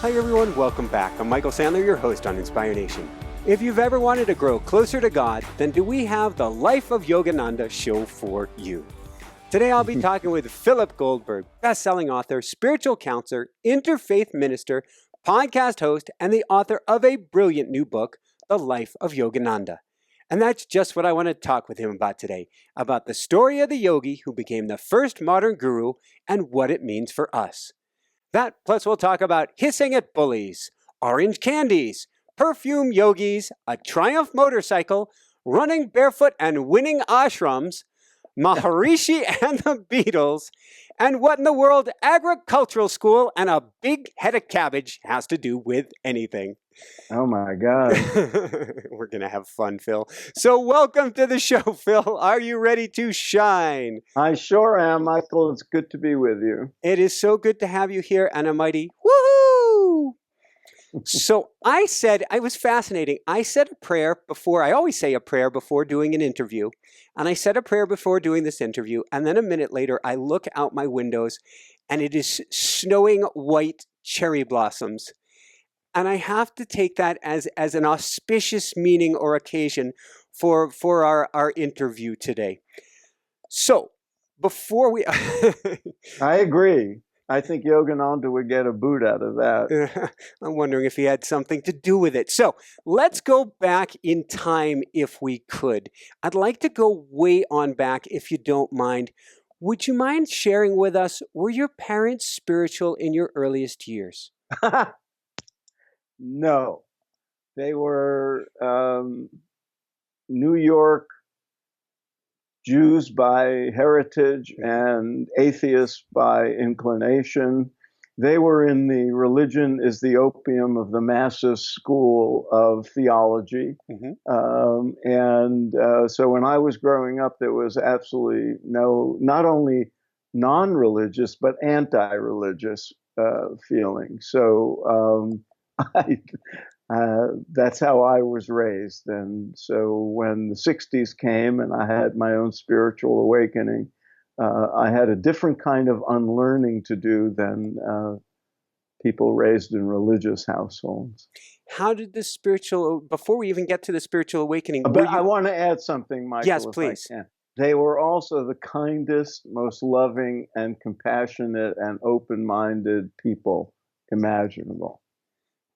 Hi everyone, welcome back. I'm Michael Sandler, your host on Inspire Nation. If you've ever wanted to grow closer to God, then do we have the Life of Yogananda show for you. Today I'll be talking with Philip Goldberg, best-selling author, spiritual counselor, interfaith minister, podcast host, and the author of a brilliant new book, The Life of Yogananda. And that's just what I want to talk with him about today, about the story of the yogi who became the first modern guru and what it means for us. That, plus we'll talk about hissing at bullies, orange candies, perfume yogis, a Triumph motorcycle, running barefoot and winning ashrams, Maharishi and the Beatles, and what in the world agricultural school and a big head of cabbage has to do with anything. Oh my God. We're going to have fun, Phil. So welcome to the show, Phil. Are you ready to shine? I sure am, Michael. It's good to be with you. It is so good to have you here, and a mighty woohoo! So it was fascinating. I said a prayer before, I always say a prayer before doing an interview. And I said a prayer before doing this interview. And then a minute later, I look out my windows and it is snowing white cherry blossoms. And I have to take that as an auspicious meaning or occasion for our interview today. So before we... I agree. I think Yogananda would get a boot out of that. I'm wondering if he had something to do with it. So let's go back in time if we could. I'd like to go way on back if you don't mind. Would you mind sharing with us, were your parents spiritual in your earliest years? No. They were New York Jews by heritage and atheists by inclination. They were in the religion is the opium of the masses school of theology. So when I was growing up, there was absolutely not only non-religious, but anti-religious feeling. So that's how I was raised. And so when the 60s came and I had my own spiritual awakening, I had a different kind of unlearning to do than people raised in religious households. How did before we even get to the spiritual awakening... But I want to add something, Michael. Yes, please. They were also the kindest, most loving and compassionate and open-minded people imaginable.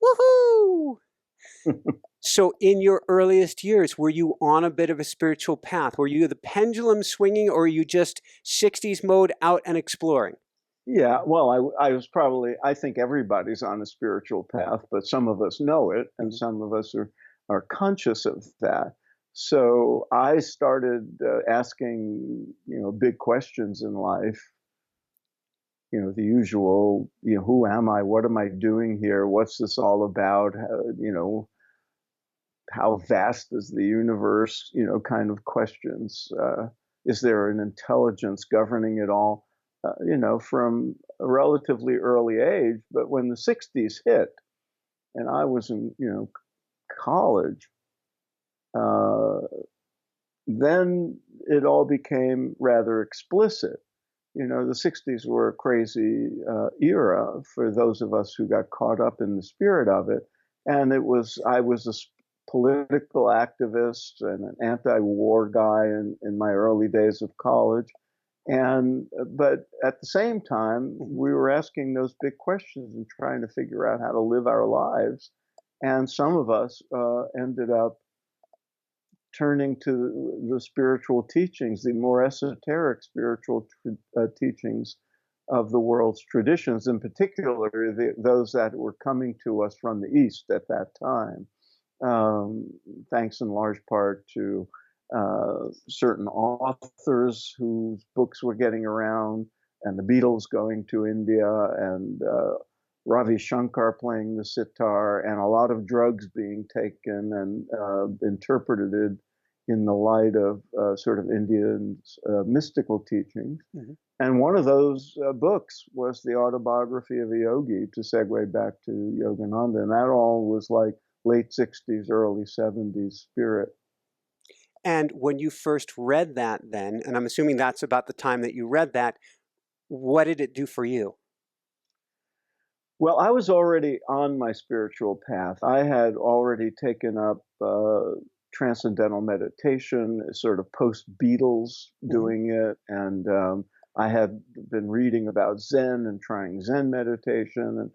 Woohoo! So in your earliest years, were you on a bit of a spiritual path? Were you the pendulum swinging, or were you just 60s mode out and exploring? Yeah, well, I was probably, I think everybody's on a spiritual path, but some of us know it and some of us are conscious of that. So I started asking, big questions in life. The usual, who am I? What am I doing here? What's this all about? How vast is the universe? Kind of questions. Is there an intelligence governing it all? From a relatively early age. But when the 60s hit and I was in, college, then it all became rather explicit. The 60s were a crazy era for those of us who got caught up in the spirit of it. And I was a political activist and an anti-war guy in my early days of college. But at the same time, we were asking those big questions and trying to figure out how to live our lives. And some of us ended up turning to the spiritual teachings, the more esoteric spiritual teachings of the world's traditions, in particular those that were coming to us from the East at that time, thanks in large part to certain authors whose books were getting around, and the Beatles going to India, and Ravi Shankar playing the sitar, and a lot of drugs being taken and interpreted in the light of sort of Indian mystical teachings. And one of those books was the Autobiography of a Yogi, to segue back to Yogananda. And that all was like late 60s, early 70s spirit. And when you first read that then, and I'm assuming that's about the time that you read that, what did it do for you? Well, I was already on my spiritual path. I had already taken up transcendental meditation, sort of post Beatles Hmm. doing it, and I had been reading about Zen and trying Zen meditation and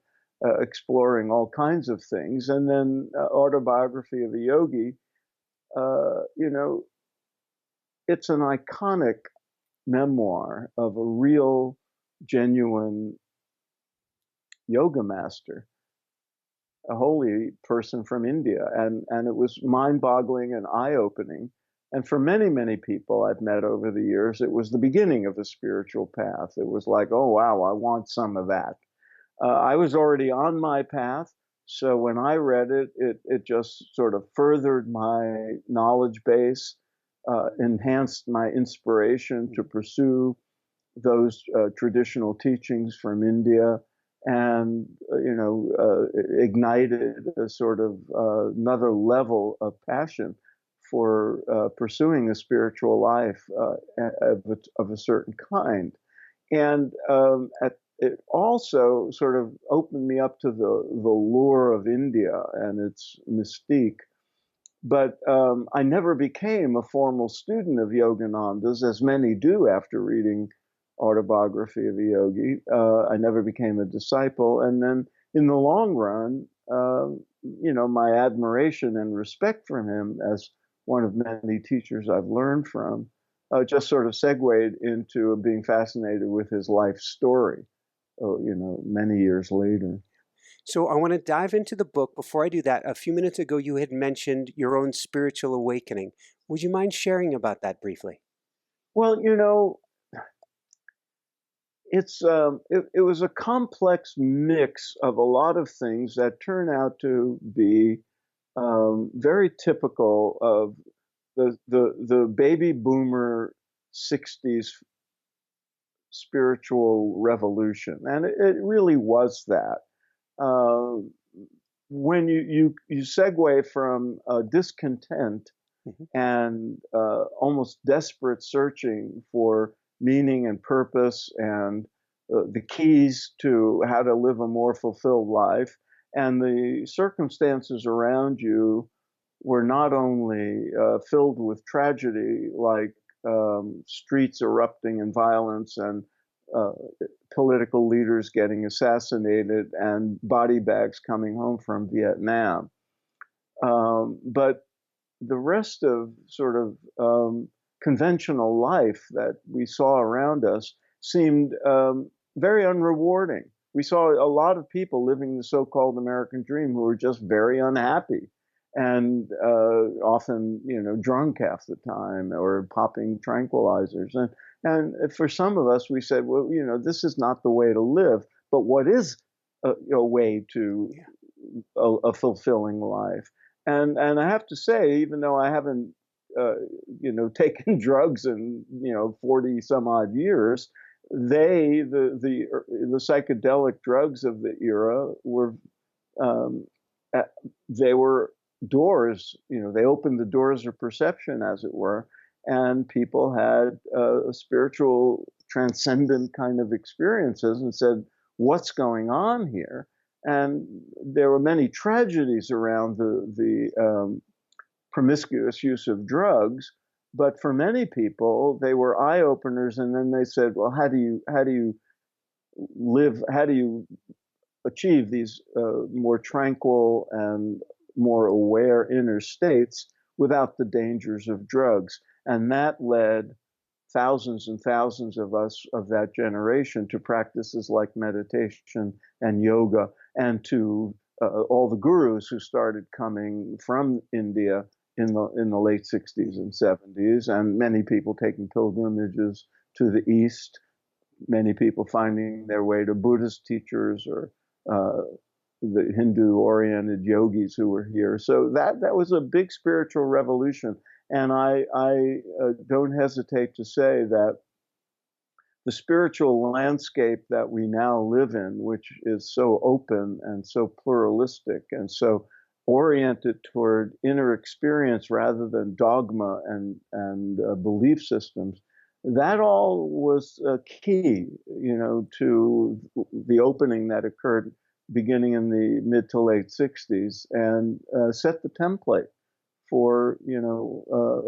exploring all kinds of things. And then Autobiography of a Yogi, you know, it's an iconic memoir of a real, genuine yoga master, a holy person from India, and it was mind-boggling and eye-opening. And for many, many people I've met over the years, it was the beginning of a spiritual path. It was like, oh wow, I want some of that. I was already on my path, so when I read it, it just sort of furthered my knowledge base, enhanced my inspiration to pursue those traditional teachings from India, and ignited a sort of another level of passion for pursuing a spiritual life of a certain kind. And it also sort of opened me up to the lure of India and its mystique. But I never became a formal student of Yogananda's, as many do after reading Autobiography of a Yogi. I never became a disciple. And then in the long run, my admiration and respect for him as one of many teachers I've learned from just sort of segued into being fascinated with his life story, many years later. So I want to dive into the book. Before I do that, a few minutes ago you had mentioned your own spiritual awakening. Would you mind sharing about that briefly? Well, it was a complex mix of a lot of things that turn out to be very typical of the baby boomer 60s spiritual revolution, and it really was that. Uh, when you segue from discontent Hmm. and almost desperate searching for meaning and purpose and the keys to how to live a more fulfilled life. And the circumstances around you were not only filled with tragedy, like streets erupting in violence and uh, political leaders getting assassinated and body bags coming home from Vietnam. But the rest of sort of conventional life that we saw around us seemed very unrewarding. We saw a lot of people living the so-called American dream who were just very unhappy and often, drunk half the time or popping tranquilizers. And for some of us, we said, well, this is not the way to live. But what is a way to Yeah. a fulfilling life? And I have to say, even though I haven't taken drugs in 40 some odd years, the psychedelic drugs of the era were um, they were doors. They opened the doors of perception, as it were, and people had spiritual transcendent kind of experiences and said, what's going on here? And there were many tragedies around the promiscuous use of drugs, but for many people, they were eye openers. And then they said, well, how do you live? How do you achieve these more tranquil and more aware inner states without the dangers of drugs? And that led thousands and thousands of us of that generation to practices like meditation and yoga, and to all the gurus who started coming from India in the late 60s and 70s, and many people taking pilgrimages to the East, many people finding their way to Buddhist teachers or uh, the Hindu-oriented yogis who were here. So that was a big spiritual revolution, and I don't hesitate to say that the spiritual landscape that we now live in, which is so open and so pluralistic and so oriented toward inner experience rather than dogma and belief systems, that all was key, to the opening that occurred beginning in the mid to late 60s, and set the template for,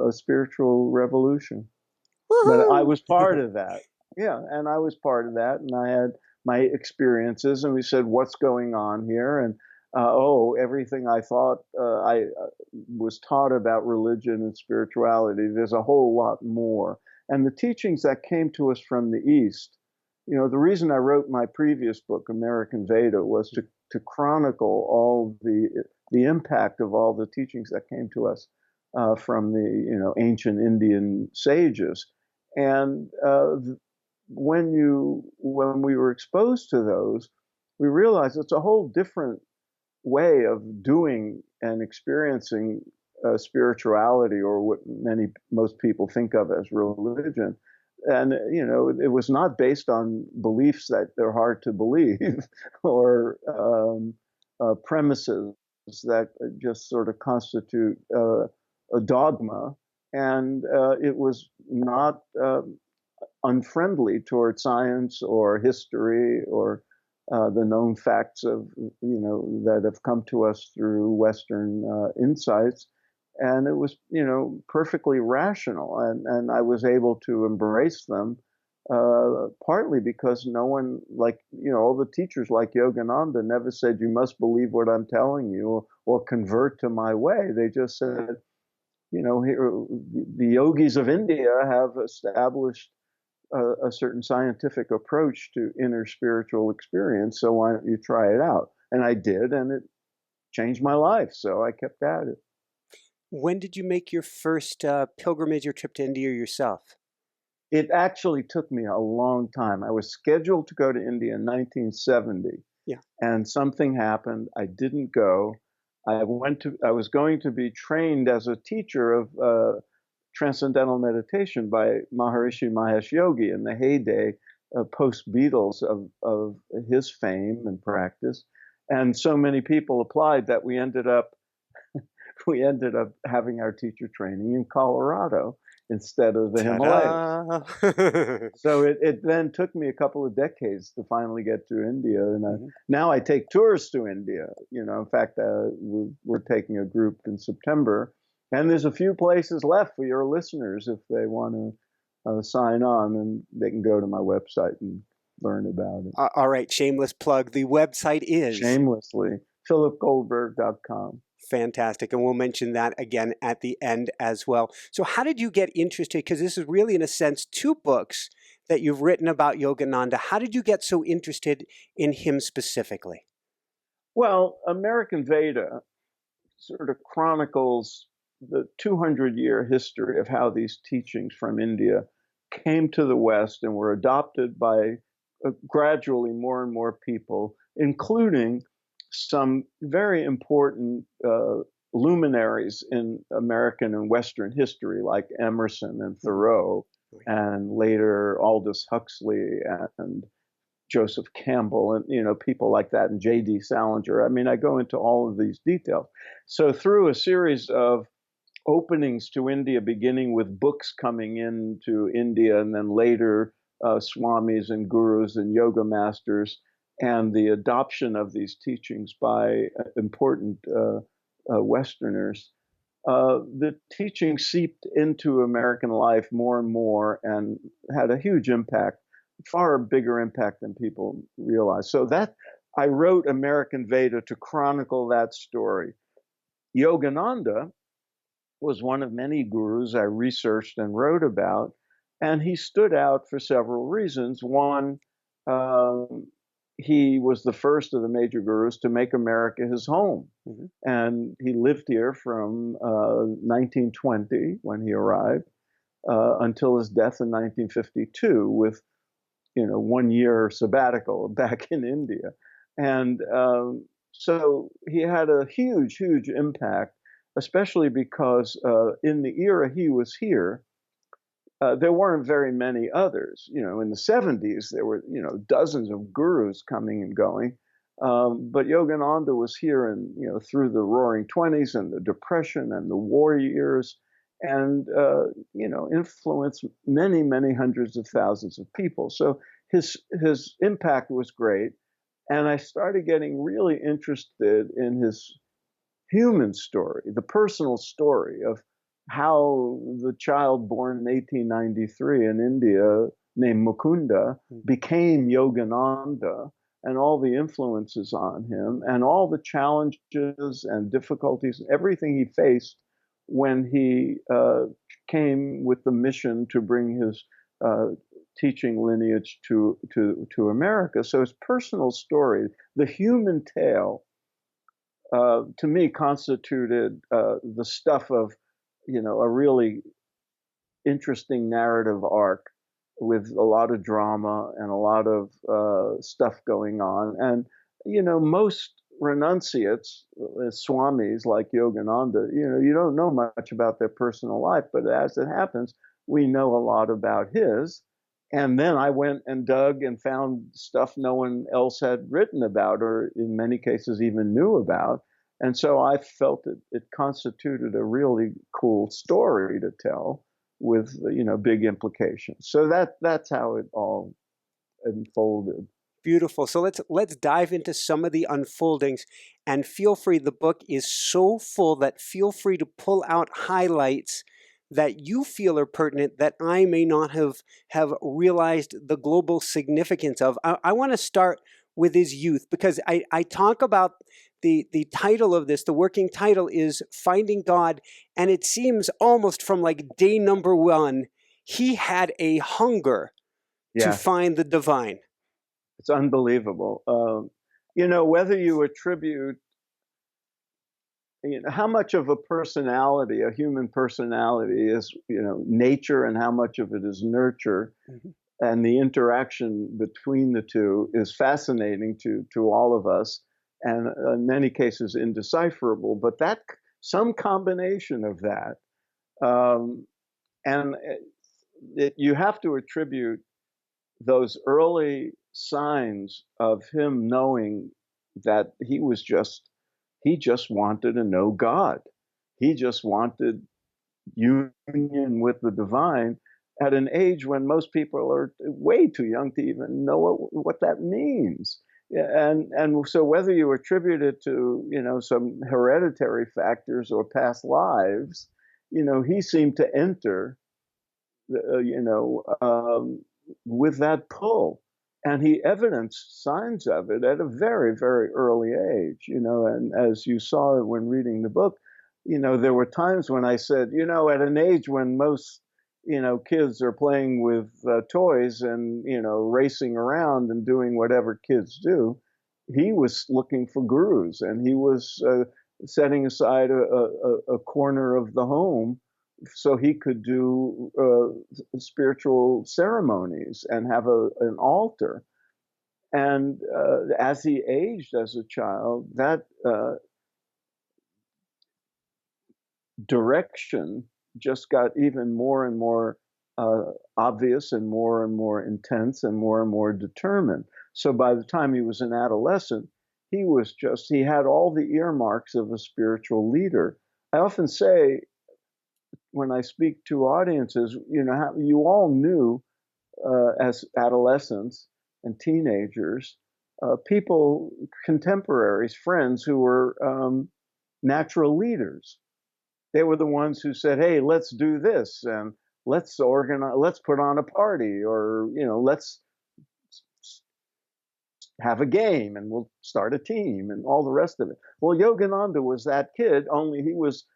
a spiritual revolution. But I Woohoo! was part of that. Yeah, and I was part of that, and I had my experiences, and we said, "What's going on here?" And everything I thought I was taught about religion and spirituality. There's a whole lot more, and the teachings that came to us from the East. The reason I wrote my previous book, American Veda, was to chronicle all the impact of all the teachings that came to us from the ancient Indian sages. And when we were exposed to those, we realized it's a whole different way of doing and experiencing spirituality, or what most people think of as religion. And it was not based on beliefs that they're hard to believe, or premises that just sort of constitute a dogma. And it was not unfriendly toward science or history, or the known facts of that have come to us through Western insights. And it was perfectly rational, and I was able to embrace them, partly because no one, like all the teachers like Yogananda, never said you must believe what I'm telling you, or convert to my way. They just said, here, the yogis of India have established a certain scientific approach to inner spiritual experience, so why don't you try it out? And I did, and it changed my life, so I kept at it. When did you make your first pilgrimage or trip to India yourself? It actually took me a long time. I was scheduled to go to India in 1970, Yeah. and something happened. I didn't go. I was going to be trained as a teacher of transcendental meditation by Maharishi Mahesh Yogi in the heyday, post Beatles, of his fame and practice. And so many people applied that we ended up having our teacher training in Colorado instead of the Himalayas. Ta-da! So it then took me a couple of decades to finally get to India, and now I take tours to India. In fact, we're taking a group in September, and there's a few places left for your listeners if they want to sign on, and they can go to my website and learn about it. All right, shameless plug. The website is Shamelessly, philipgoldberg.com. fantastic, and we'll mention that again at the end as well. So how did you get interested? Because this is really, in a sense, two books that you've written about Yogananda. How did you get so interested in him specifically? Well, American Veda sort of chronicles the 200-year history of how these teachings from India came to the West and were adopted by gradually more and more people, including some very important luminaries in American and Western history, like Emerson and Thoreau, and later Aldous Huxley and Joseph Campbell, and people like that, and J.D. Salinger. I mean, I go into all of these details. So through a series of openings to India, beginning with books coming into India, and then later swamis and gurus and yoga masters, and the adoption of these teachings by important Westerners, the teaching seeped into American life more and more, and had a huge impact, far bigger impact than people realize. So that I wrote American Veda to chronicle that story. Yogananda was one of many gurus I researched and wrote about, and he stood out for several reasons. One, he was the first of the major gurus to make America his home. And he lived here from 1920, when he arrived, until his death in 1952, with 1 year sabbatical back in India. And so he had a huge, huge impact, especially because in the era he was here, there weren't very many others. In the 70s, there were, dozens of gurus coming and going. But Yogananda was here, and through the Roaring '20s and the Depression and the war years, and influenced many, many hundreds of thousands of people. So his impact was great. And I started getting really interested in his human story, the personal story of how the child born in 1893 in India named Mukunda became Yogananda, and all the influences on him and all the challenges and difficulties, everything he faced when he came with the mission to bring his teaching lineage to America. So his personal story, the human tale, to me constituted the stuff of, a really interesting narrative arc with a lot of drama and a lot of stuff going on. And, most renunciates, swamis like Yogananda, you don't know much about their personal life, but as it happens, we know a lot about his. And then I went and dug and found stuff no one else had written about, or in many cases even knew about. And so I felt it constituted a really cool story to tell with, big implications. So that's how it all unfolded. Beautiful. So let's dive into some of the unfoldings, and feel free. The book is so full that feel free to pull out highlights that you feel are pertinent that I may not have realized the global significance of. I want to start with his youth, because I talk about the title of this. The working title is Finding God, and it seems almost from like day number one, he had a hunger to find the divine. It's unbelievable. Whether you attribute, how much of a personality, a human personality, is, nature, and how much of it is nurture, and the interaction between the two is fascinating to all of us, and in many cases indecipherable. But that some combination of that, and you have to attribute those early signs of him knowing that he just wanted to know God. He just wanted union with the divine at an age when most people are way too young to even know what that means. And so whether you attribute it to, some hereditary factors or past lives, he seemed to enter, with that pull. And he evidenced signs of it at a very, very early age, and as you saw when reading the book, there were times when I said, at an age when most, kids are playing with toys and, racing around and doing whatever kids do, he was looking for gurus, and he was setting aside a corner of the home so he could do spiritual ceremonies and have an altar. And as he aged as a child, that direction just got even more and more obvious and more intense and more determined. So by the time he was an adolescent, he had all the earmarks of a spiritual leader. I often say, when I speak to audiences, you all knew as adolescents and teenagers, people, contemporaries, friends who were natural leaders. They were the ones who said, "Hey, let's do this, and let's organize, let's put on a party, or let's have a game, and we'll start a team," and all the rest of it. Well, Yogananda was that kid, only he was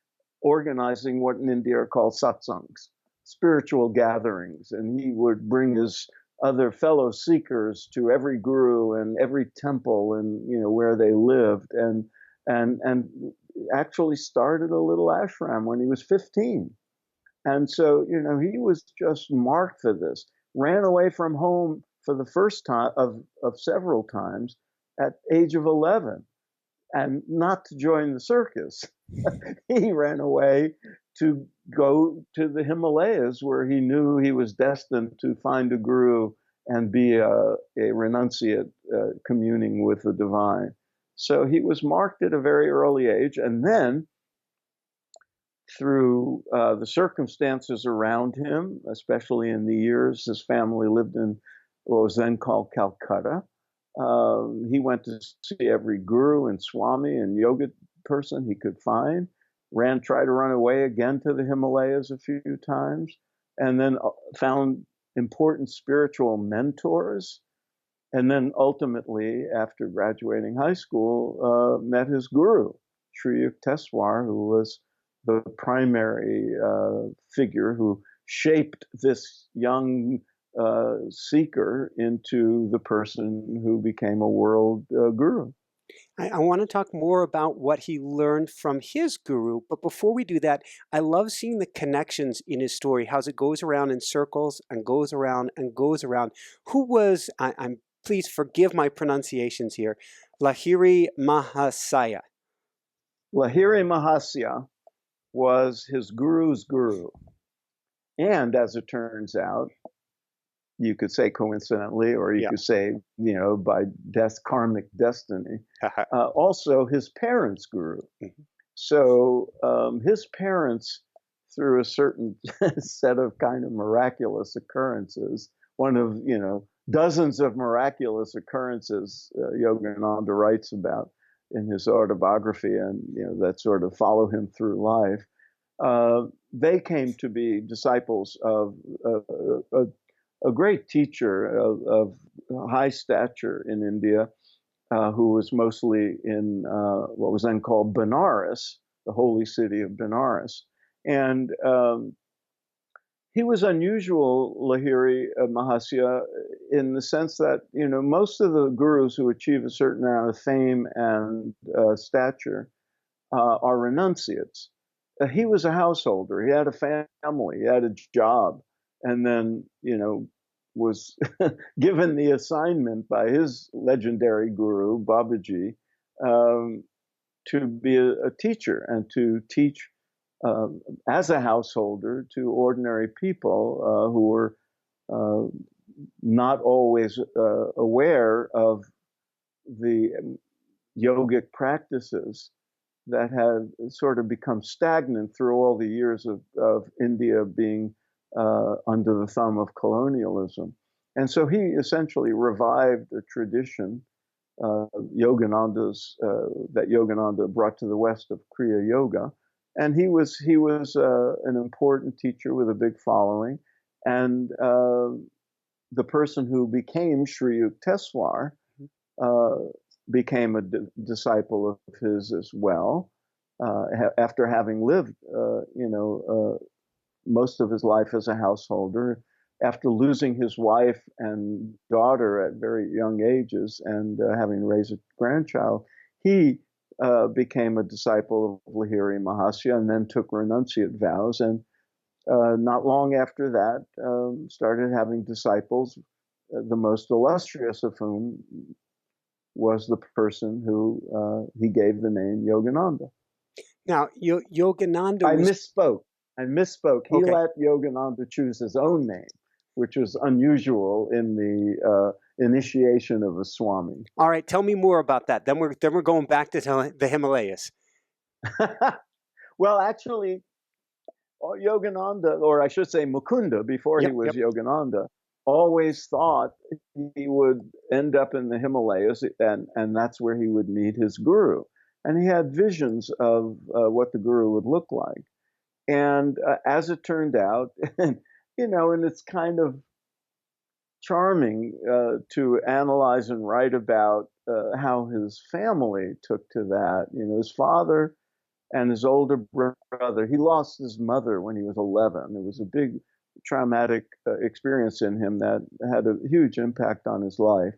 organizing what in India are called satsangs, spiritual gatherings, and he would bring his other fellow seekers to every guru and every temple and where they lived, and actually started a little ashram when he was 15. And so he was just marked for this. Ran away from home for the first time of several times at age of 11, and not to join the circus. He ran away to go to the Himalayas, where he knew he was destined to find a guru and be a renunciate communing with the divine. So he was marked at a very early age, and then through the circumstances around him, especially in the years his family lived in what was then called Calcutta, He went to see every guru and swami and yoga person he could find, tried to run away again to the Himalayas a few times, and then found important spiritual mentors. And then ultimately, after graduating high school, met his guru, Sri Yukteswar, who was the primary figure who shaped this young seeker into the person who became a world guru. I want to talk more about what he learned from his guru, but before we do that, I love seeing the connections in his story, how it goes around in circles and goes around and goes around. Who was, I'm please forgive my pronunciations here, Lahiri Mahasaya? Lahiri Mahasaya was his guru's guru. And as it turns out, you could say coincidentally, or you could say, by karmic destiny, also his parents' guru. Mm-hmm. So his parents, through a certain set of kind of miraculous occurrences, one of, dozens of miraculous occurrences Yogananda writes about in his autobiography, and, that sort of follow him through life. They came to be disciples of a great teacher of high stature in India, who was mostly in what was then called Benares, the holy city of Benares. And he was unusual, Lahiri Mahasaya, in the sense that, most of the gurus who achieve a certain amount of fame and stature are renunciates. He was a householder. He had a family. He had a job. And then, was given the assignment by his legendary guru, Babaji, to be a teacher and to teach as a householder to ordinary people who were not always aware of the yogic practices that had sort of become stagnant through all the years of India being under the thumb of colonialism. And so he essentially revived a tradition, Yogananda's, that Yogananda brought to the West of Kriya Yoga. And he was an important teacher with a big following. And the person who became Sri Yukteswar became a disciple of his as well, after having lived, most of his life as a householder. After losing his wife and daughter at very young ages and having raised a grandchild, he became a disciple of Lahiri Mahasaya and then took renunciate vows. And not long after that, started having disciples, the most illustrious of whom was the person who he gave the name Yogananda. Now, Yogananda I misspoke. He okay. let Yogananda choose his own name, which was unusual in the initiation of a Swami. All right, tell me more about that. Then we're going back to the Himalayas. Well, actually, Yogananda, or I should say Mukunda, before he was Yogananda, always thought he would end up in the Himalayas, and that's where he would meet his guru. And he had visions of what the guru would look like. And as it turned out, and it's kind of charming to analyze and write about how his family took to that. His father and his older brother, he lost his mother when he was 11. It was a big traumatic experience in him that had a huge impact on his life.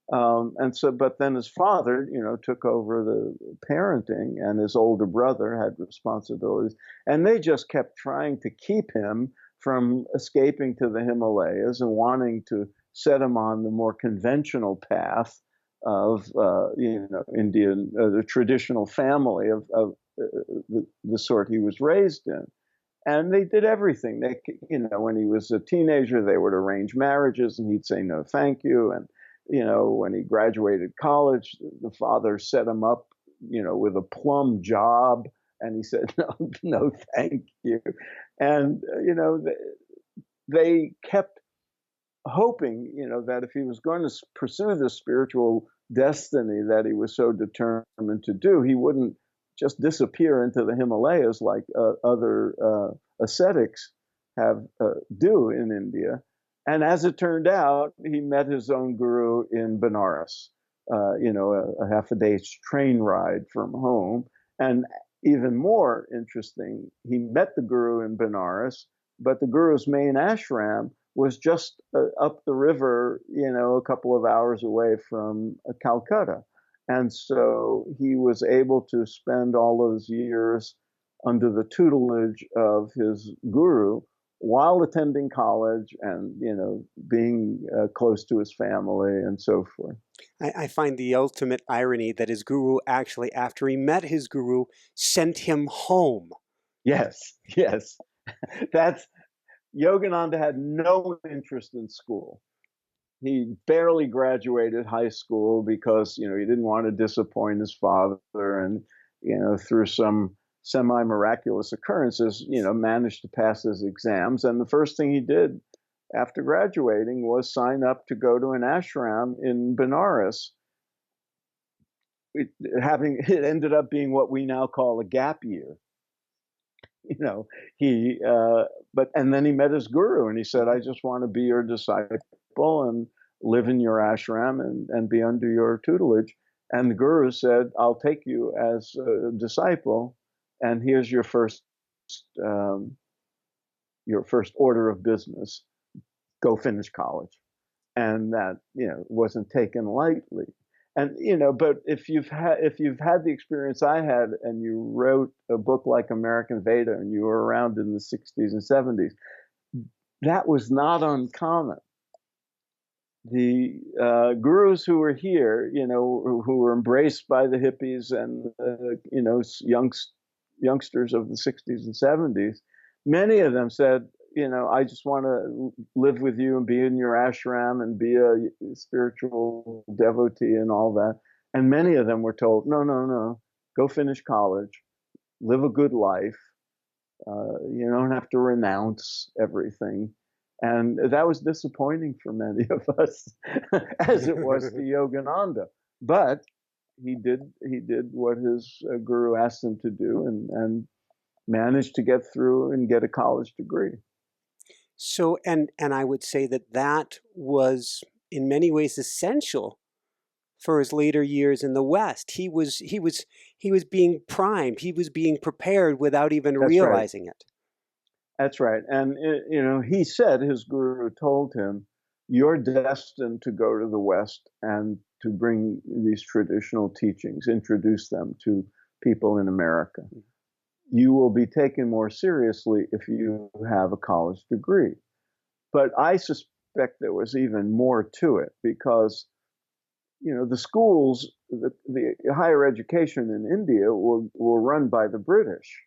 But then his father, took over the parenting, and his older brother had responsibilities, and they just kept trying to keep him from escaping to the Himalayas and wanting to set him on the more conventional path of, Indian, the traditional family of the sort he was raised in. And they did everything. They, when he was a teenager, they would arrange marriages, and he'd say no, thank you. And when he graduated college, the father set him up, with a plum job, and he said, no, thank you. And, they kept hoping, that if he was going to pursue the spiritual destiny that he was so determined to do, he wouldn't just disappear into the Himalayas like other ascetics do in India. And as it turned out, he met his own guru in Benares, a half a day's train ride from home. And even more interesting, he met the guru in Benares, but the guru's main ashram was just up the river, a couple of hours away from Calcutta. And so he was able to spend all those years under the tutelage of his guru while attending college and, being close to his family and so forth. I find the ultimate irony that his guru actually, after he met his guru, sent him home. Yes. That's Yogananda had no interest in school. He barely graduated high school because, he didn't want to disappoint his father, and, through some semi-miraculous occurrences, managed to pass his exams. And the first thing he did after graduating was sign up to go to an ashram in Benares. It ended up being what we now call a gap year. And then he met his guru and he said, I just want to be your disciple and live in your ashram and be under your tutelage. And the guru said, I'll take you as a disciple, and here's your first order of business. Go finish college. And that, wasn't taken lightly. And, but if you've had the experience I had, and you wrote a book like American Veda and you were around in the 60s and 70s, that was not uncommon. The gurus who were here, who were embraced by the hippies and, youngsters of the 60s and 70s, many of them said, I just want to live with you and be in your ashram and be a spiritual devotee and all that. And many of them were told, no, go finish college, live a good life. You don't have to renounce everything. And that was disappointing for many of us, as it was to Yogananda. But he did what his guru asked him to do, and managed to get through and get a college degree. So, and I would say that was in many ways essential for his later years in the West. He was being primed. He was being prepared without even realizing it. That's right. And, he said, his guru told him, you're destined to go to the West and to bring these traditional teachings, introduce them to people in America. You will be taken more seriously if you have a college degree. But I suspect there was even more to it, because, the schools, the higher education in India were run by the British.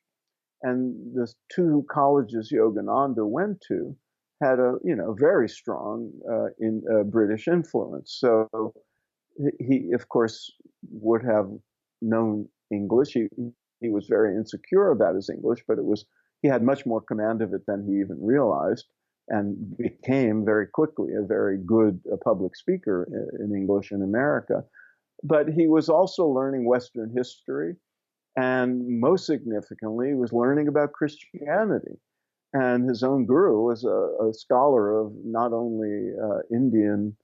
And the two colleges Yogananda went to had a very strong British influence. So he, of course, would have known English. He was very insecure about his English, but he had much more command of it than he even realized, and became very quickly a very good public speaker in English in America. But he was also learning Western history, and most significantly, he was learning about Christianity. And his own guru was a scholar of not only Indian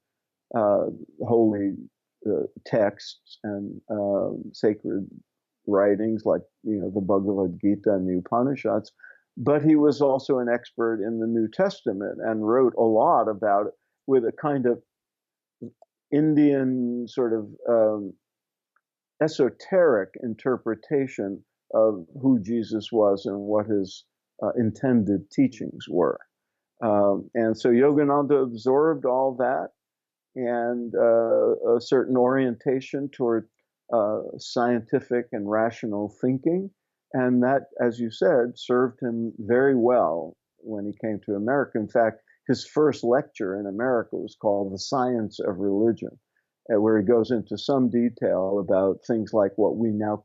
holy texts and sacred writings like the Bhagavad Gita and the Upanishads, but he was also an expert in the New Testament and wrote a lot about it with a kind of Indian sort of esoteric interpretation of who Jesus was and what his intended teachings were. And so Yogananda absorbed all that, and a certain orientation toward scientific and rational thinking. And that, as you said, served him very well when he came to America. In fact, his first lecture in America was called The Science of Religion, where he goes into some detail about things like what we now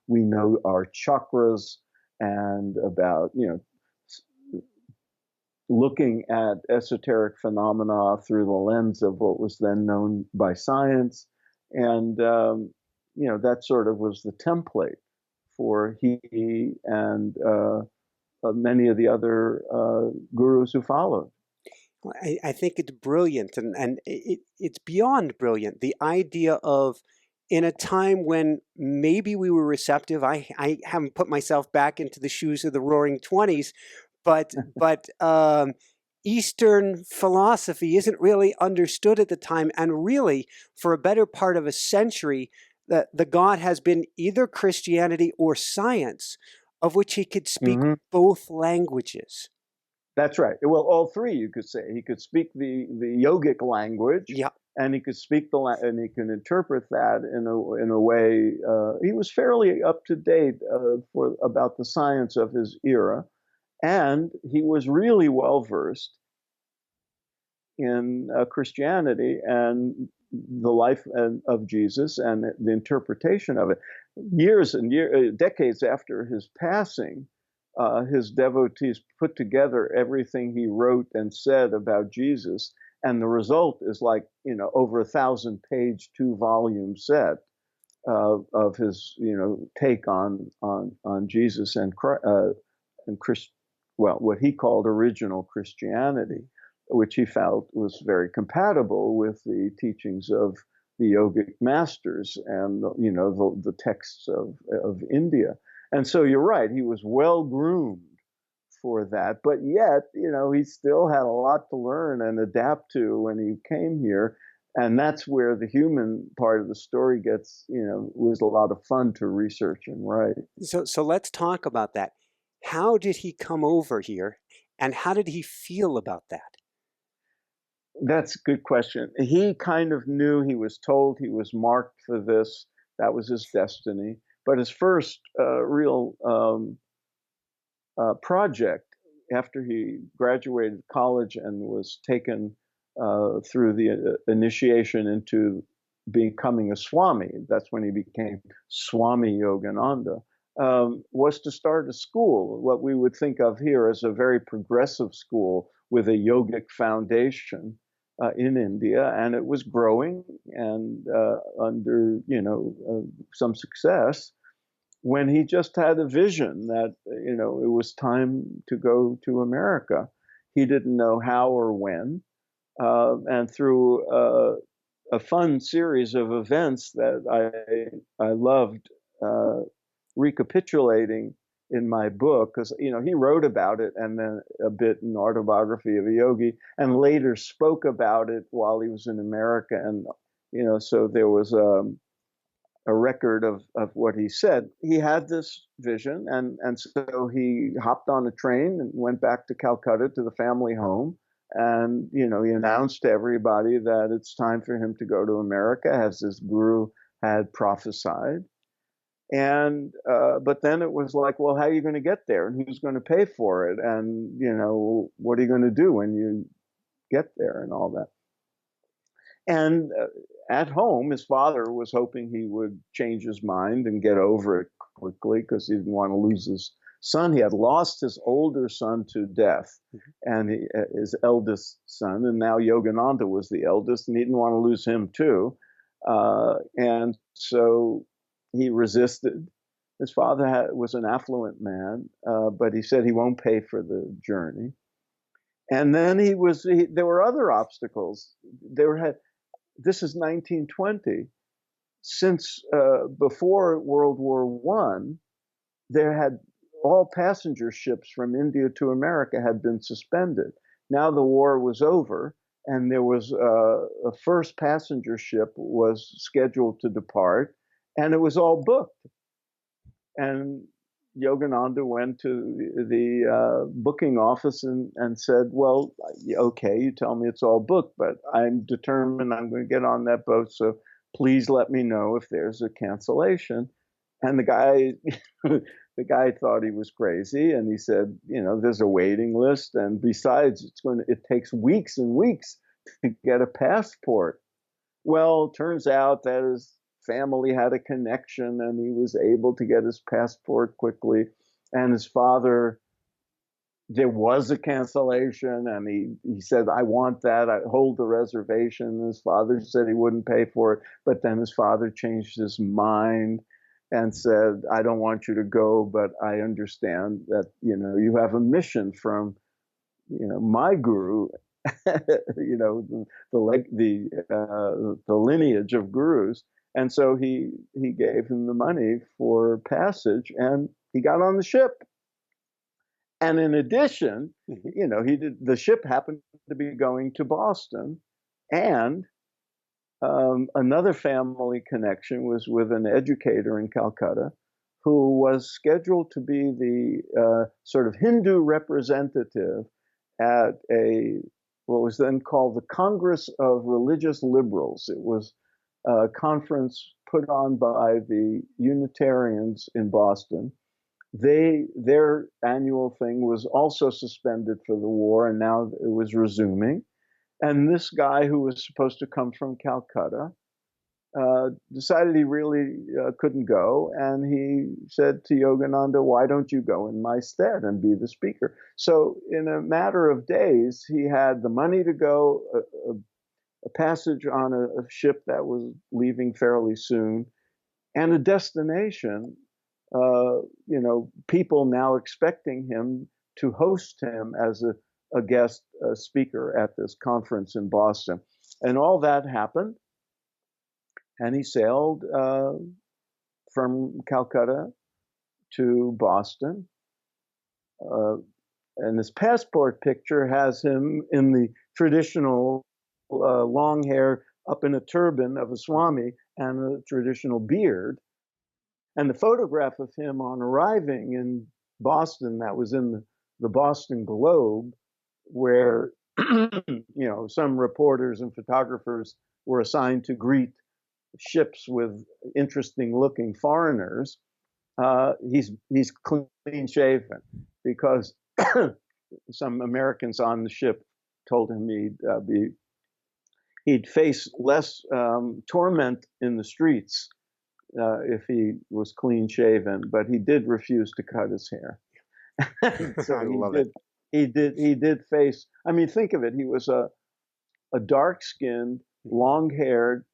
know our chakras, and about, looking at esoteric phenomena through the lens of what was then known by science. And, that sort of was the template for he and many of the other gurus who followed. I think it's brilliant, and it's beyond brilliant. The idea of, in a time when maybe we were receptive, I haven't put myself back into the shoes of the Roaring '20s, but Eastern philosophy isn't really understood at the time, and really, for a better part of a century, the God has been either Christianity or science, of which he could speak both languages. That's right. Well, all three, you could say. He could speak the yogic language, Yeah. and he could speak and he can interpret that in a way. He was fairly up to date about the science of his era, and he was really well versed in Christianity and the life of Jesus and the interpretation of it. Years and decades after his passing, his devotees put together everything he wrote and said about Jesus, and the result is like over 1,000-page 2-volume set of his take on Jesus and what he called original Christianity, which he felt was very compatible with the teachings of the yogic masters and the texts of India. And so you're right, he was well groomed for that, but yet he still had a lot to learn and adapt to when he came here. And that's where the human part of the story gets, was a lot of fun to research and write. So let's talk about that. How did he come over here, and how did he feel about that? That's a good question. He kind of knew, he was told he was marked for this. That was his destiny. But his first real project after he graduated college and was taken through the initiation into becoming a Swami, that's when he became Swami Yogananda, was to start a school, what we would think of here as a very progressive school with a yogic foundation in India, and it was growing and under some success, when he just had a vision that it was time to go to America. He didn't know how or when, and through a fun series of events that I loved recapitulating in my book, because he wrote about it and then a bit in Autobiography of a Yogi, and later spoke about it while he was in America, and so there was a record of what he said. He had this vision, and so he hopped on a train and went back to Calcutta to the family home, and he announced to everybody that it's time for him to go to America, as his guru had prophesied. And but then it was like, well, how are you going to get there, and who's going to pay for it, and what are you going to do when you get there, and all that. And at home, his father was hoping he would change his mind and get over it quickly, because he didn't want to lose his son. He had lost his older son to death, and his eldest son, and now Yogananda was the eldest, and he didn't want to lose him too. And so he resisted. His father was an affluent man, but he said he won't pay for the journey. And then there were other obstacles. This is 1920. Since before World War I, there had all passenger ships from India to America had been suspended. Now the war was over, and there was a first passenger ship was scheduled to depart, and it was all booked. And Yogananda went to the booking office and said, well, okay, you tell me it's all booked, but I'm determined I'm going to get on that boat, so please let me know if there's a cancellation. And the guy thought he was crazy, and he said, there's a waiting list, and besides, it takes weeks and weeks to get a passport. Well, turns out that his family had a connection, and he was able to get his passport quickly. And his father there was a cancellation, and he said, I want that, I hold the reservation. And his father said he wouldn't pay for it, but then his father changed his mind and said, I don't want you to go, but I understand that, you have a mission from, my guru, the lineage of gurus. And so he gave him the money for passage, and he got on the ship. And in addition, the ship happened to be going to Boston, and another family connection was with an educator in Calcutta who was scheduled to be the sort of Hindu representative at what was then called the Congress of Religious Liberals. It was a conference put on by the Unitarians in Boston. Their annual thing was also suspended for the war, and now it was resuming. And this guy who was supposed to come from Calcutta decided he really couldn't go, and he said to Yogananda, why don't you go in my stead and be the speaker? So in a matter of days, he had the money to go, a passage on a ship that was leaving fairly soon, and a destination, people now expecting him to host him as a guest speaker at this conference in Boston. And all that happened. And he sailed from Calcutta to Boston. And his passport picture has him in the traditional long hair up in a turban of a Swami and a traditional beard. And the photograph of him on arriving in Boston, that was in the Boston Globe, where some reporters and photographers were assigned to greet ships with interesting-looking foreigners. He's clean shaven because some Americans on the ship told him he'd face less torment in the streets if he was clean shaven, but he did refuse to cut his hair. So I love it. He did face. I mean, think of it. He was a dark-skinned, long-haired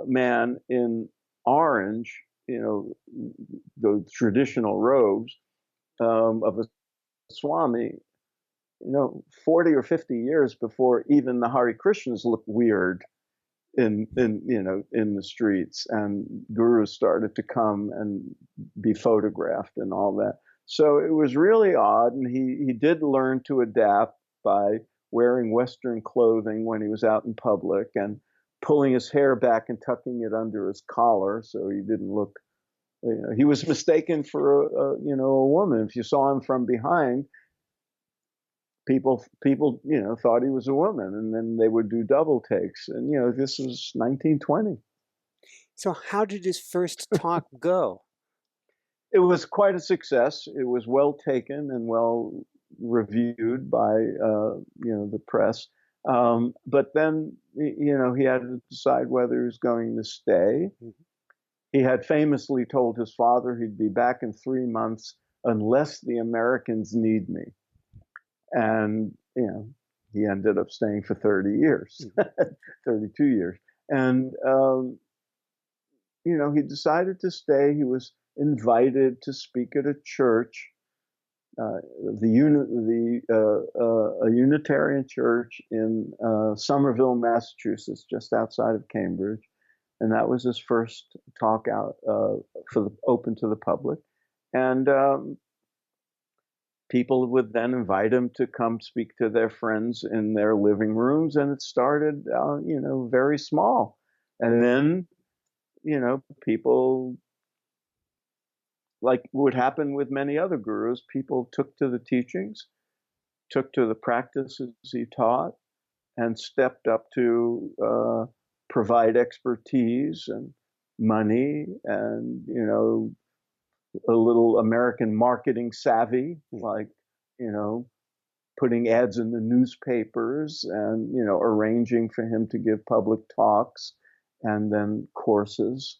man in orange, the traditional robes of a Swami. 40 or 50 years before even the Hare Krishnas looked weird in the streets, and gurus started to come and be photographed and all that. So it was really odd, and he did learn to adapt by wearing Western clothing when he was out in public, and pulling his hair back and tucking it under his collar so he didn't look. He was mistaken for a woman. If you saw him from behind, people thought he was a woman, and then they would do double takes. And this was 1920. So how did his first talk go? It was quite a success. It was well taken and well reviewed by the press. But then he had to decide whether he was going to stay. Mm-hmm. He had famously told his father he'd be back in 3 months unless the Americans need me. And, he ended up staying for 30 years, 32 years. And, he decided to stay. He was invited to speak at a church, a Unitarian church in Somerville, Massachusetts, just outside of Cambridge. And that was his first talk out open to the public. And people would then invite him to come speak to their friends in their living rooms, and it started, very small. And then, people, like would happen with many other gurus, people took to the teachings, took to the practices he taught, and stepped up to provide expertise and money and, a little American marketing savvy, like, putting ads in the newspapers and, arranging for him to give public talks and then courses.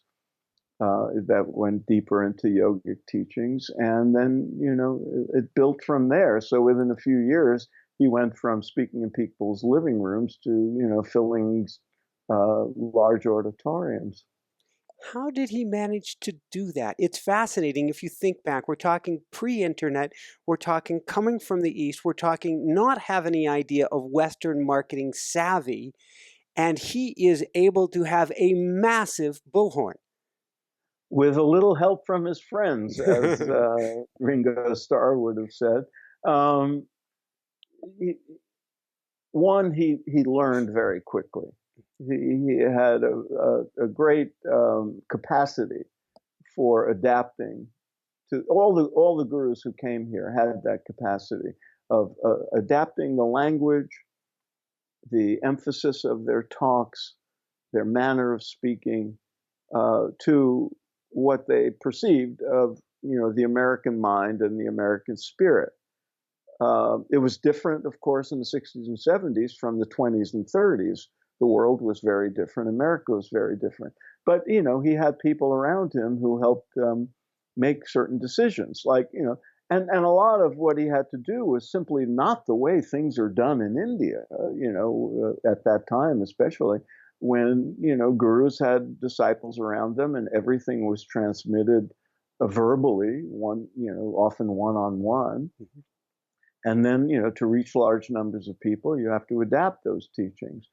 that went deeper into yogic teachings. And then, it built from there. So within a few years, he went from speaking in people's living rooms to, filling large auditoriums. How did he manage to do that? It's fascinating if you think back. We're talking pre-internet, we're talking coming from the East, we're talking not have any idea of Western marketing savvy, and he is able to have a massive bullhorn. With a little help from his friends, as Ringo Starr would have said. Um, he, he learned very quickly. He had a great capacity for adapting to all the gurus who came here had that capacity of adapting the language, the emphasis of their talks, their manner of speaking to what they perceived of the American mind and the American spirit. It was different, of course, in the 60s and 70s from the 20s and 30s. The world was very different. America was very different. But, he had people around him who helped make certain decisions. Like, and a lot of what he had to do was simply not the way things are done in India, at that time, especially when, gurus had disciples around them and everything was transmitted verbally, often one-on-one. Mm-hmm. And then, to reach large numbers of people, you have to adapt those teachings.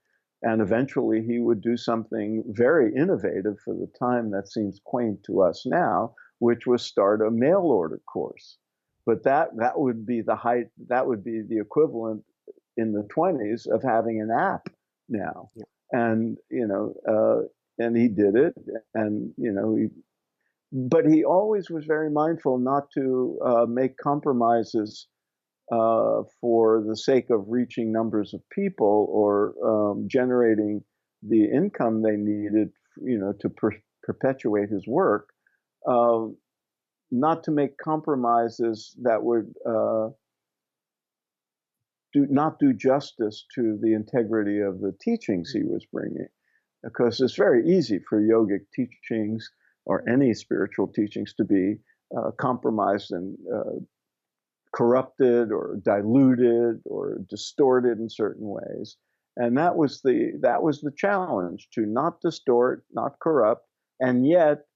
And eventually he would do something very innovative for the time that seems quaint to us now, which was start a mail order course. But that would be that would be the equivalent in the 20s of having an app now. Yeah. And, and he did it. And, but he always was very mindful not to make compromises for the sake of reaching numbers of people or generating the income they needed, to perpetuate his work, not to make compromises that would not do justice to the integrity of the teachings he was bringing. Because it's very easy for yogic teachings or any spiritual teachings to be compromised and corrupted or diluted or distorted in certain ways. And that was the challenge, to not distort, not corrupt, and yet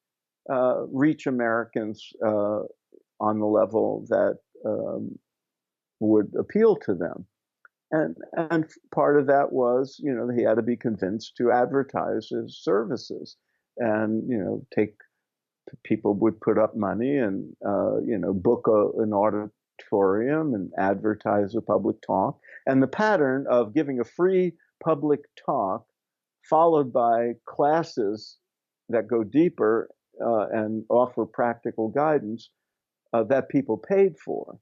reach Americans on the level that would appeal to them. And part of that was, he had to be convinced to advertise his services, and people would put up money and book an auditorium and advertise a public talk. And the pattern of giving a free public talk followed by classes that go deeper and offer practical guidance that people paid for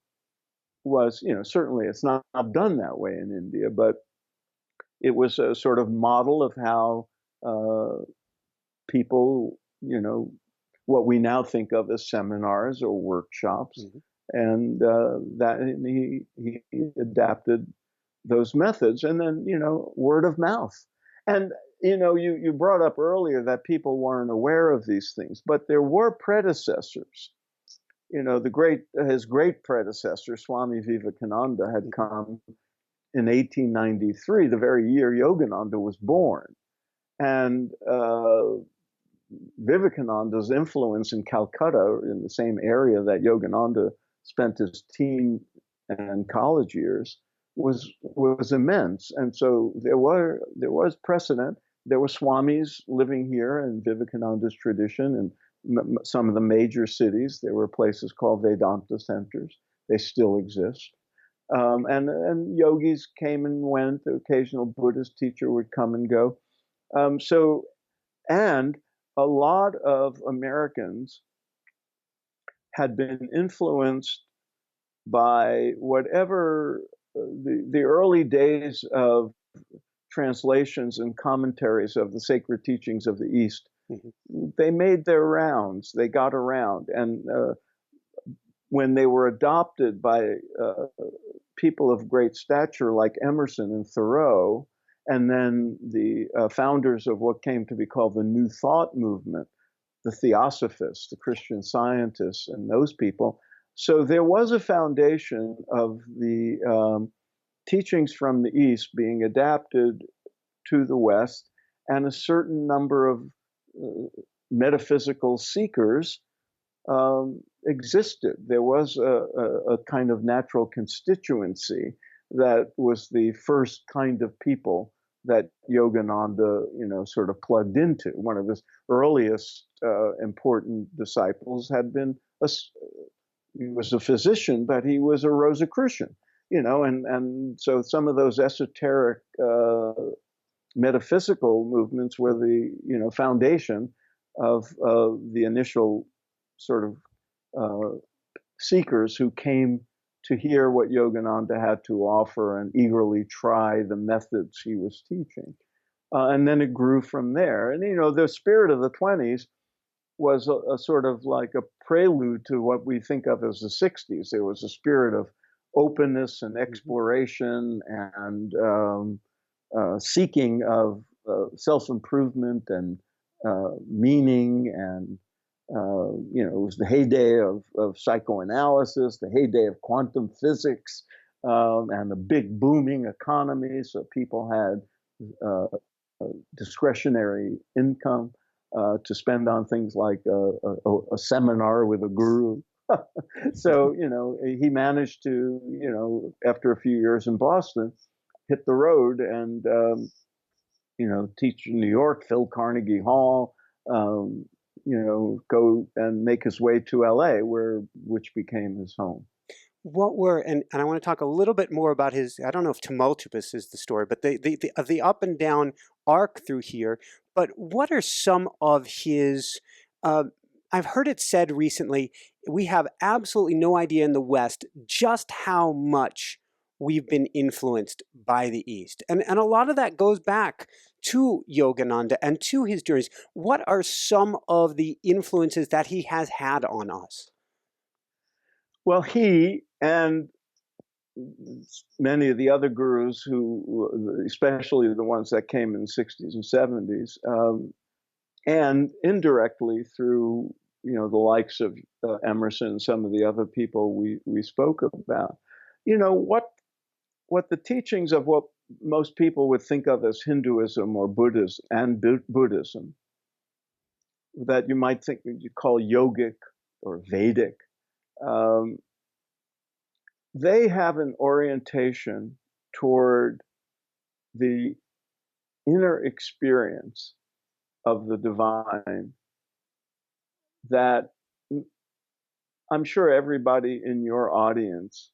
was, certainly it's not done that way in India, but it was a sort of model of how people, what we now think of as seminars or workshops. Mm-hmm. And he adapted those methods, and then, word of mouth. And, you brought up earlier that people weren't aware of these things, but there were predecessors. His great predecessor, Swami Vivekananda, had come in 1893, the very year Yogananda was born. And Vivekananda's influence in Calcutta, in the same area that Yogananda spent his teen and college years, was immense. And so there was precedent. There were swamis living here in Vivekananda's tradition, and some of the major cities. There were places called Vedanta centers. They still exist. And yogis came and went. The occasional Buddhist teacher would come and go. And a lot of Americans had been influenced by whatever the early days of translations and commentaries of the sacred teachings of the East. Mm-hmm. They made their rounds. They got around. And when they were adopted by people of great stature like Emerson and Thoreau, and then the founders of what came to be called the New Thought movement, the Theosophists, the Christian Scientists, and those people. So there was a foundation of the teachings from the East being adapted to the West, and a certain number of metaphysical seekers existed. There was a kind of natural constituency that was the first kind of people that Yogananda, sort of plugged into. One of his earliest important disciples had been he was a physician, but he was a Rosicrucian, and so some of those esoteric metaphysical movements were the foundation of the initial sort of seekers who came to hear what Yogananda had to offer and eagerly try the methods he was teaching. And then it grew from there. And, the spirit of the 20s was a sort of like a prelude to what we think of as the 60s. There was a spirit of openness and exploration and seeking of self-improvement and meaning, and it was the heyday of psychoanalysis, the heyday of quantum physics, and the big booming economy. So people had discretionary income to spend on things like a seminar with a guru. So, he managed to, after a few years in Boston, hit the road and, teach in New York, Phil Carnegie Hall, go and make his way to LA, which became his home. And I want to talk a little bit more about his, I don't know if tumultuous is the story, but the up and down arc through here. But what are some of his, I've heard it said recently, we have absolutely no idea in the West just how much we've been influenced by the East. And a lot of that goes back to Yogananda and to his journeys. What are some of the influences that he has had on us? Well, he and many of the other gurus who, especially the ones that came in the 60s and 70s, and indirectly through, the likes of Emerson and some of the other people we spoke about, what the teachings of what most people would think of as Hinduism or Buddhism that you might think you call yogic or Vedic, they have an orientation toward the inner experience of the divine that I'm sure everybody in your audience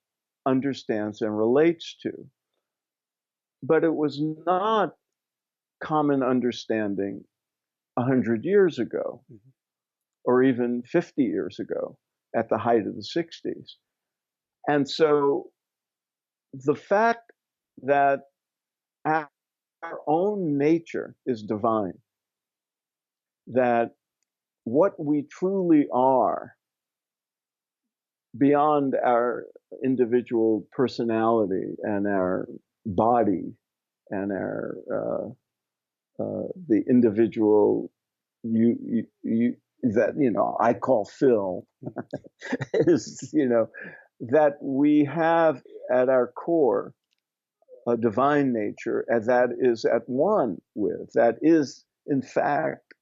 understands and relates to. But it was not common understanding 100 years ago, or even 50 years ago at the height of the 60s. And so the fact that our own nature is divine, that what we truly are beyond our individual personality and our body and our the individual that I call Phil is that we have at our core a divine nature, and that is at one with, that is in fact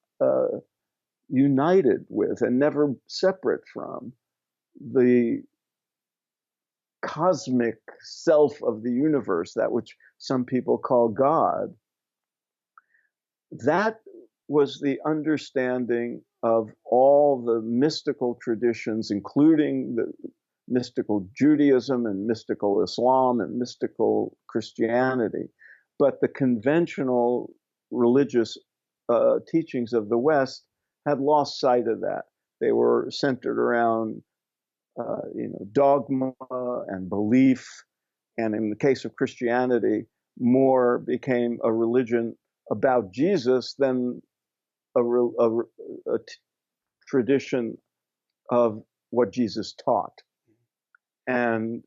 united with and never separate from the cosmic self of the universe, that which some people call God. That was the understanding of all the mystical traditions, including the mystical Judaism and mystical Islam and mystical Christianity. But the conventional religious teachings of the West had lost sight of that. They were centered around dogma and belief, and in the case of Christianity, became a religion about Jesus than a tradition of what Jesus taught. And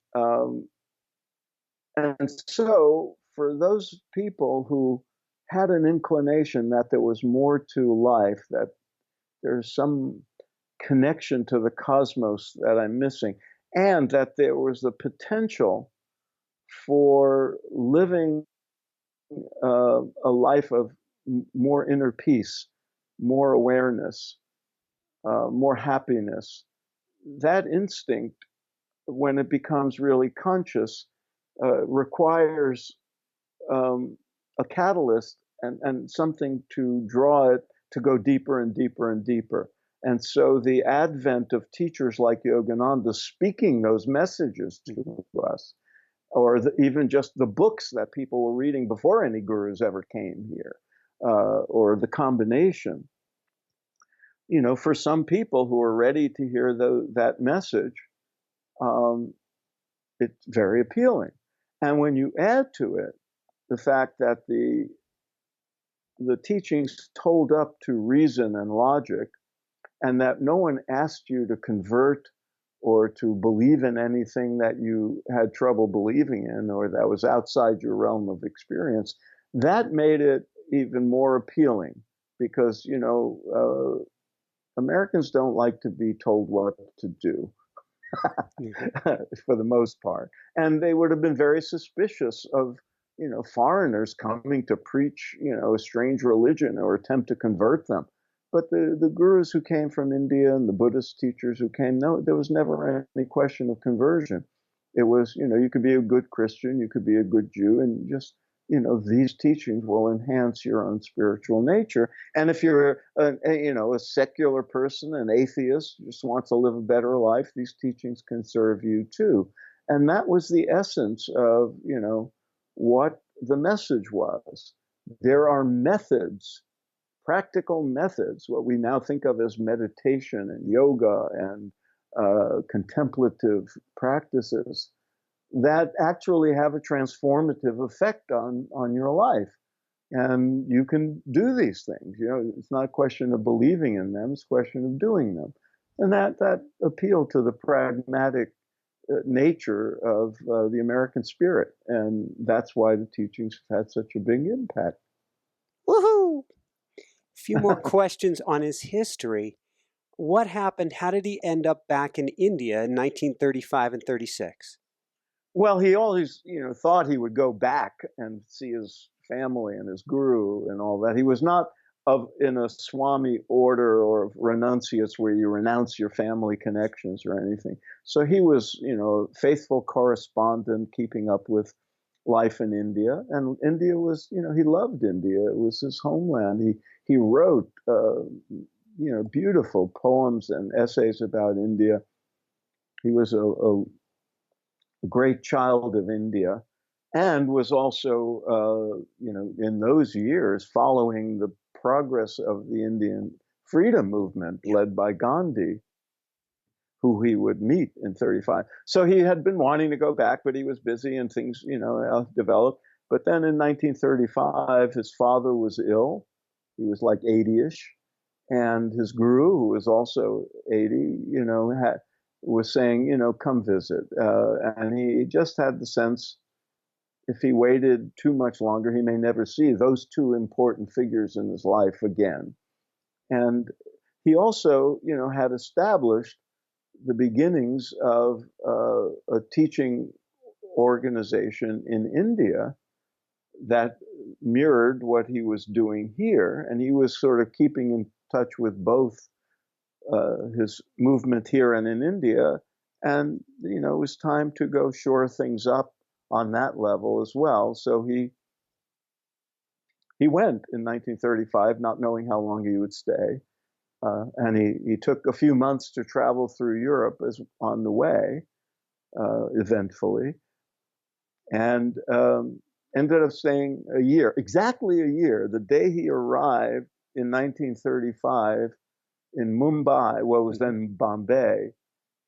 so for those people who had an inclination that there was more to life, that there's some connection to the cosmos that I'm missing, and that there was the potential for living a life of more inner peace, more awareness, more happiness. That instinct, when it becomes really conscious, requires a catalyst and something to draw it to go deeper and deeper and deeper. And so the advent of teachers like Yogananda speaking those messages to us, or even just the books that people were reading before any gurus ever came here, or the combination, for some people who are ready to hear that message, it's very appealing. And when you add to it the fact that the teachings told up to reason and logic, and that no one asked you to convert or to believe in anything that you had trouble believing in or that was outside your realm of experience, that made it even more appealing because, Americans don't like to be told what to do. For the most part. And they would have been very suspicious of, foreigners coming to preach, a strange religion or attempt to convert them. But the gurus who came from India and the Buddhist teachers who came, no, there was never any question of conversion. It was, you could be a good Christian, you could be a good Jew, and just, these teachings will enhance your own spiritual nature. And if you're a secular person, an atheist, just wants to live a better life, these teachings can serve you too. And that was the essence of, what the message was. There are methods, practical methods, what we now think of as meditation and yoga and contemplative practices that actually have a transformative effect on your life. And you can do these things. It's not a question of believing in them, it's a question of doing them. And that appealed to the pragmatic nature of the American spirit. And that's why the teachings have had such a big impact. Woohoo! A few more questions on his history. What happened? How did he end up back in India in 1935 and 36? Well, he always, thought he would go back and see his family and his guru and all that. He was not in a Swami order or renunciates where you renounce your family connections or anything. So he was, a faithful correspondent, keeping up with life in India. And India was, he loved India. It was his homeland. He wrote, beautiful poems and essays about India. He was a great child of India, and was also, in those years, following the progress of the Indian freedom movement led by Gandhi, who he would meet in 35. So he had been wanting to go back, but he was busy and things, developed. But then in 1935, his father was ill. He was like 80-ish. And his guru, who was also 80, was saying, come visit. And he just had the sense, if he waited too much longer, he may never see those two important figures in his life again. And he also, had established the beginnings of a teaching organization in India that mirrored what he was doing here. And he was sort of keeping in touch with both his movement here and in India. And, it was time to go shore things up on that level as well. So he went in 1935, not knowing how long he would stay. And he took a few months to travel through Europe on the way, eventfully, and ended up staying a year, exactly a year. The day he arrived in 1935 in Mumbai, what was then Bombay,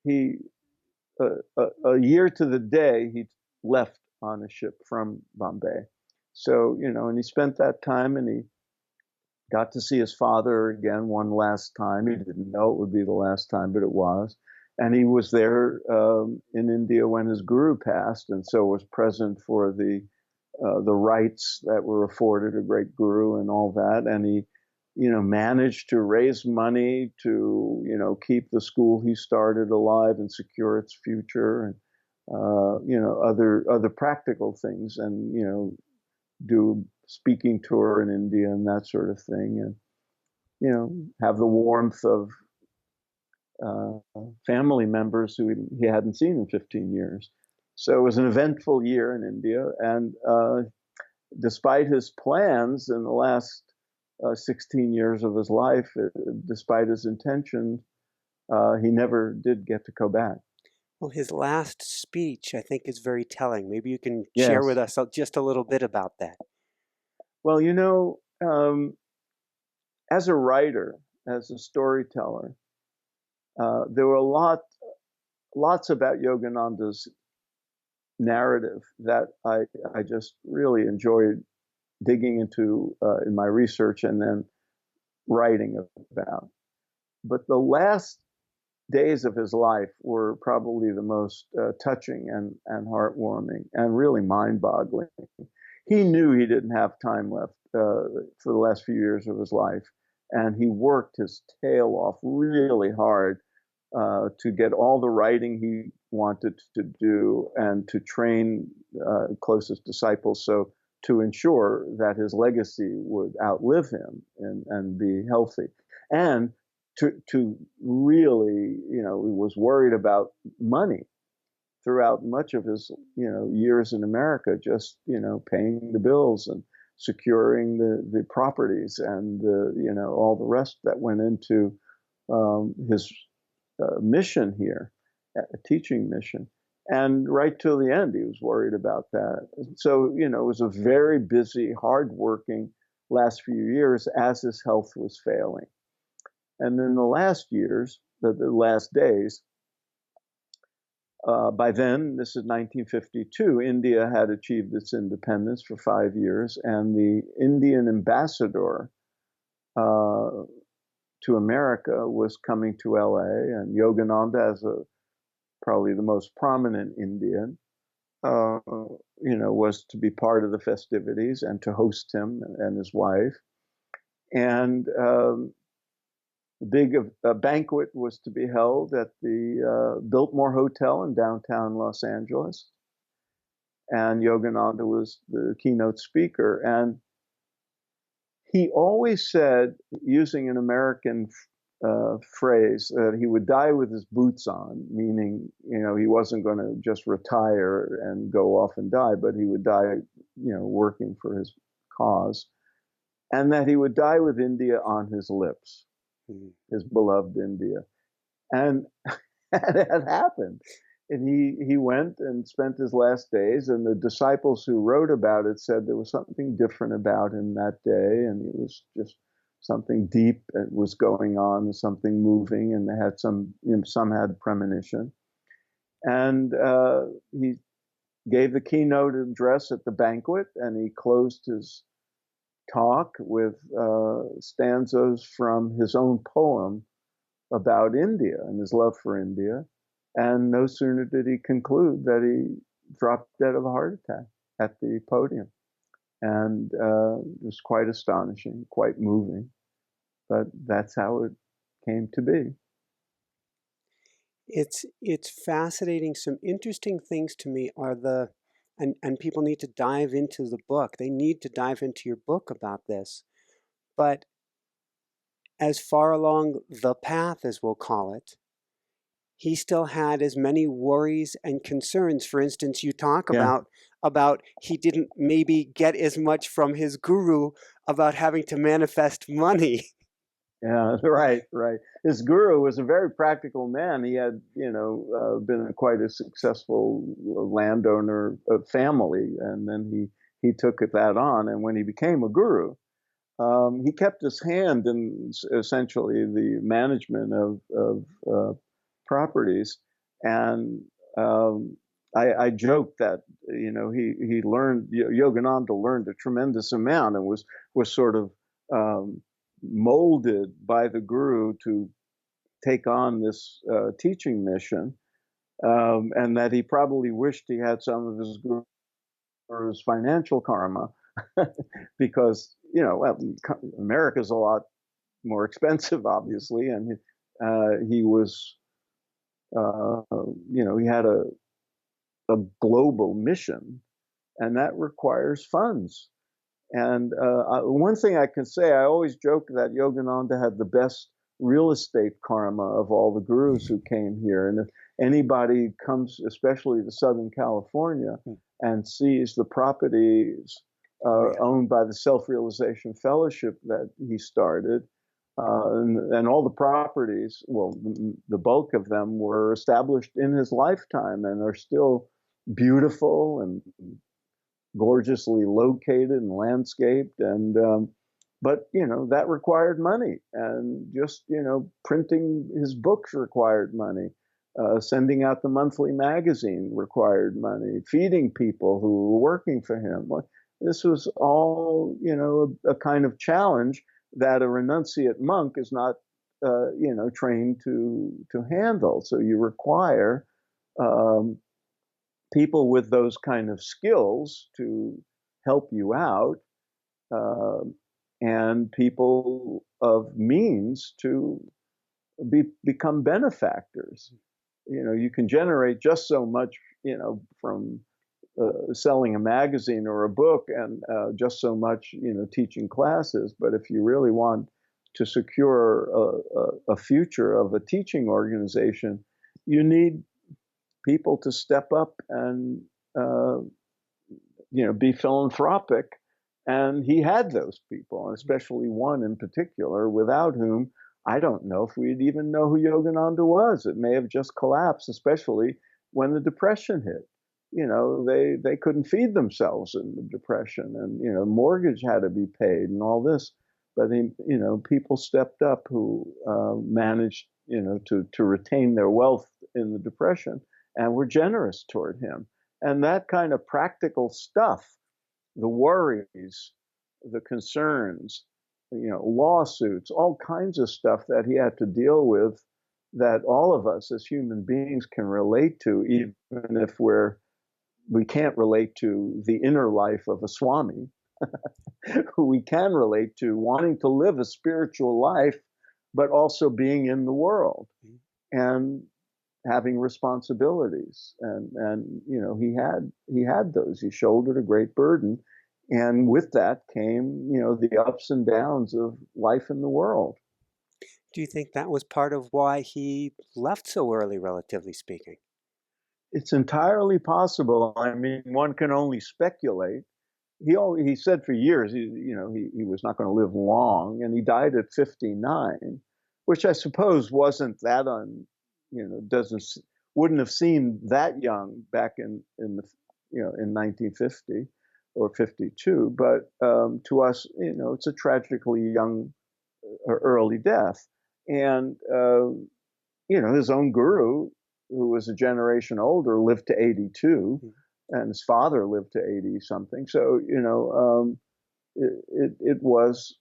a year to the day, he left on a ship from Bombay. So, and he spent that time, and he got to see his father again one last time. He didn't know it would be the last time, but it was. And he was there in India when his guru passed, and so was present for the rites that were afforded a great guru and all that. And he managed to raise money to, keep the school he started alive and secure its future, and, other practical things, and, do speaking tour in India and that sort of thing, and, have the warmth of family members who he hadn't seen in 15 years. So it was an eventful year in India, and despite his plans in the last 16 years of his life, despite his intentions, he never did get to go back. Well, his last speech, I think, is very telling. Maybe you can share Yes. with us just a little bit about that. Well, as a writer, as a storyteller, there were lots about Yogananda's narrative that I just really enjoyed digging into in my research and then writing about. But the last days of his life were probably the most touching and heartwarming and really mind-boggling. He knew he didn't have time left for the last few years of his life, and he worked his tail off really hard to get all the writing he wanted to do and to train closest disciples, so to ensure that his legacy would outlive him and be healthy. And to really, he was worried about money throughout much of his, years in America, just, paying the bills and securing the properties and all the rest that went into his mission here, a teaching mission. And right till the end, he was worried about that. So, it was a very busy, hardworking last few years as his health was failing. And then the last years, the last days, by then, this is 1952, India had achieved its independence for 5 years, and the Indian ambassador to America was coming to LA, and Yogananda, as probably the most prominent Indian, was to be part of the festivities and to host him and his wife. And the big banquet was to be held at the Biltmore Hotel in downtown Los Angeles. And Yogananda was the keynote speaker. And he always said, using an American phrase, that he would die with his boots on, meaning, he wasn't going to just retire and go off and die, but he would die, working for his cause, and that he would die with India on his lips, his beloved India. And it had happened. And he went and spent his last days, and the disciples who wrote about it said there was something different about him that day, and it was just something deep that was going on, something moving, and they had some had premonition. And he gave the keynote address at the banquet, and he closed his talk with stanzas from his own poem about India and his love for India. And no sooner did he conclude that he dropped dead of a heart attack at the podium. And it was quite astonishing, quite moving. But that's how it came to be. It's fascinating. Some interesting things to me are and people need to dive into the book. They need to dive into your book about this. But as far along the path, as we'll call it, he still had as many worries and concerns. For instance, you talk about he didn't maybe get as much from his guru about having to manifest money. Yeah, right. His guru was a very practical man. He had, been quite a successful landowner family, and then he took that on. And when he became a guru, he kept his hand in essentially the management of properties. And I joke that he learned, Yogananda learned a tremendous amount and was sort of molded by the guru to take on this teaching mission, and that he probably wished he had some of his guru's financial karma, because America's a lot more expensive, obviously, and he was, he had a global mission, and that requires funds. And one thing I can say, I always joke that Yogananda had the best real estate karma of all the gurus who came here. And if anybody comes, especially to Southern California, and sees the properties owned by the Self-Realization Fellowship that he started, and all the properties, well, the bulk of them were established in his lifetime and are still beautiful and gorgeously located and landscaped, and but that required money, and just printing his books required money, sending out the monthly magazine required money, feeding people who were working for him. This was all a kind of challenge that a renunciate monk is not trained to handle. So you require people with those kind of skills to help you out, and people of means to become benefactors. You can generate just so much, from selling a magazine or a book, and just so much, teaching classes. But if you really want to secure a future of a teaching organization, you need people to step up and be philanthropic, and he had those people, and especially one in particular, without whom I don't know if we'd even know who Yogananda was. It may have just collapsed, especially when the Depression hit. They couldn't feed themselves in the Depression, and mortgage had to be paid and all this. But people stepped up who managed to retain their wealth in the Depression, and were generous toward him. And that kind of practical stuff, the worries, the concerns, lawsuits, all kinds of stuff that he had to deal with, that all of us as human beings can relate to, even if we can't relate to the inner life of a Swami. We can relate to wanting to live a spiritual life, but also being in the world and having responsibilities. And he had those. He shouldered a great burden, and with that came the ups and downs of life in the world. Do you think that was part of why he left so early, relatively speaking? It's entirely possible. I mean, one can only speculate. He said for years he was not going to live long, and he died at 59, which I suppose wasn't that wouldn't have seemed that young back in 1950 or 52. But to us, it's a tragically young or early death. And his own guru, who was a generation older, lived to 82, and his father lived to 80 something. So it was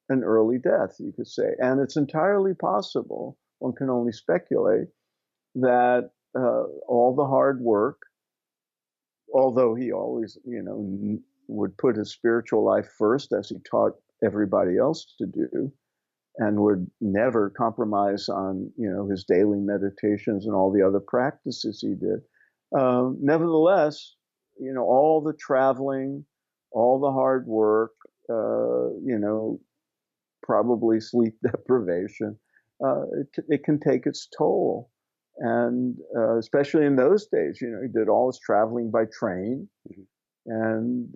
an early death, you could say. And it's entirely possible, one can only speculate, that all the hard work, although he always would put his spiritual life first, as he taught everybody else to do, and would never compromise on his daily meditations and all the other practices he did. Nevertheless, all the traveling, all the hard work, probably sleep deprivation, it can take its toll. And especially in those days, he did all his traveling by train, and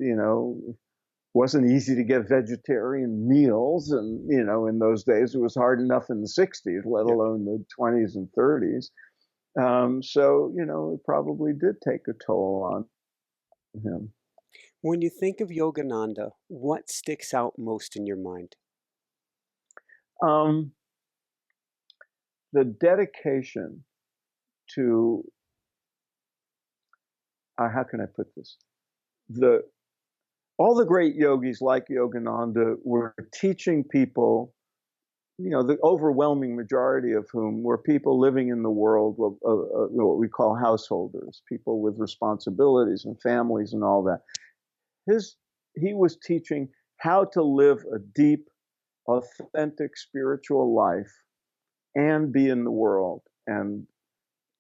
wasn't easy to get vegetarian meals, and in those days it was hard enough in the 60s, let alone the 20s and 30s. So it probably did take a toll on him. When you think of Yogananda, what sticks out most in your mind? The dedication to how can I put this? All the great yogis like Yogananda were teaching people, the overwhelming majority of whom were people living in the world, what we call householders, people with responsibilities and families and all that. He was teaching how to live a deep authentic spiritual life and be in the world, and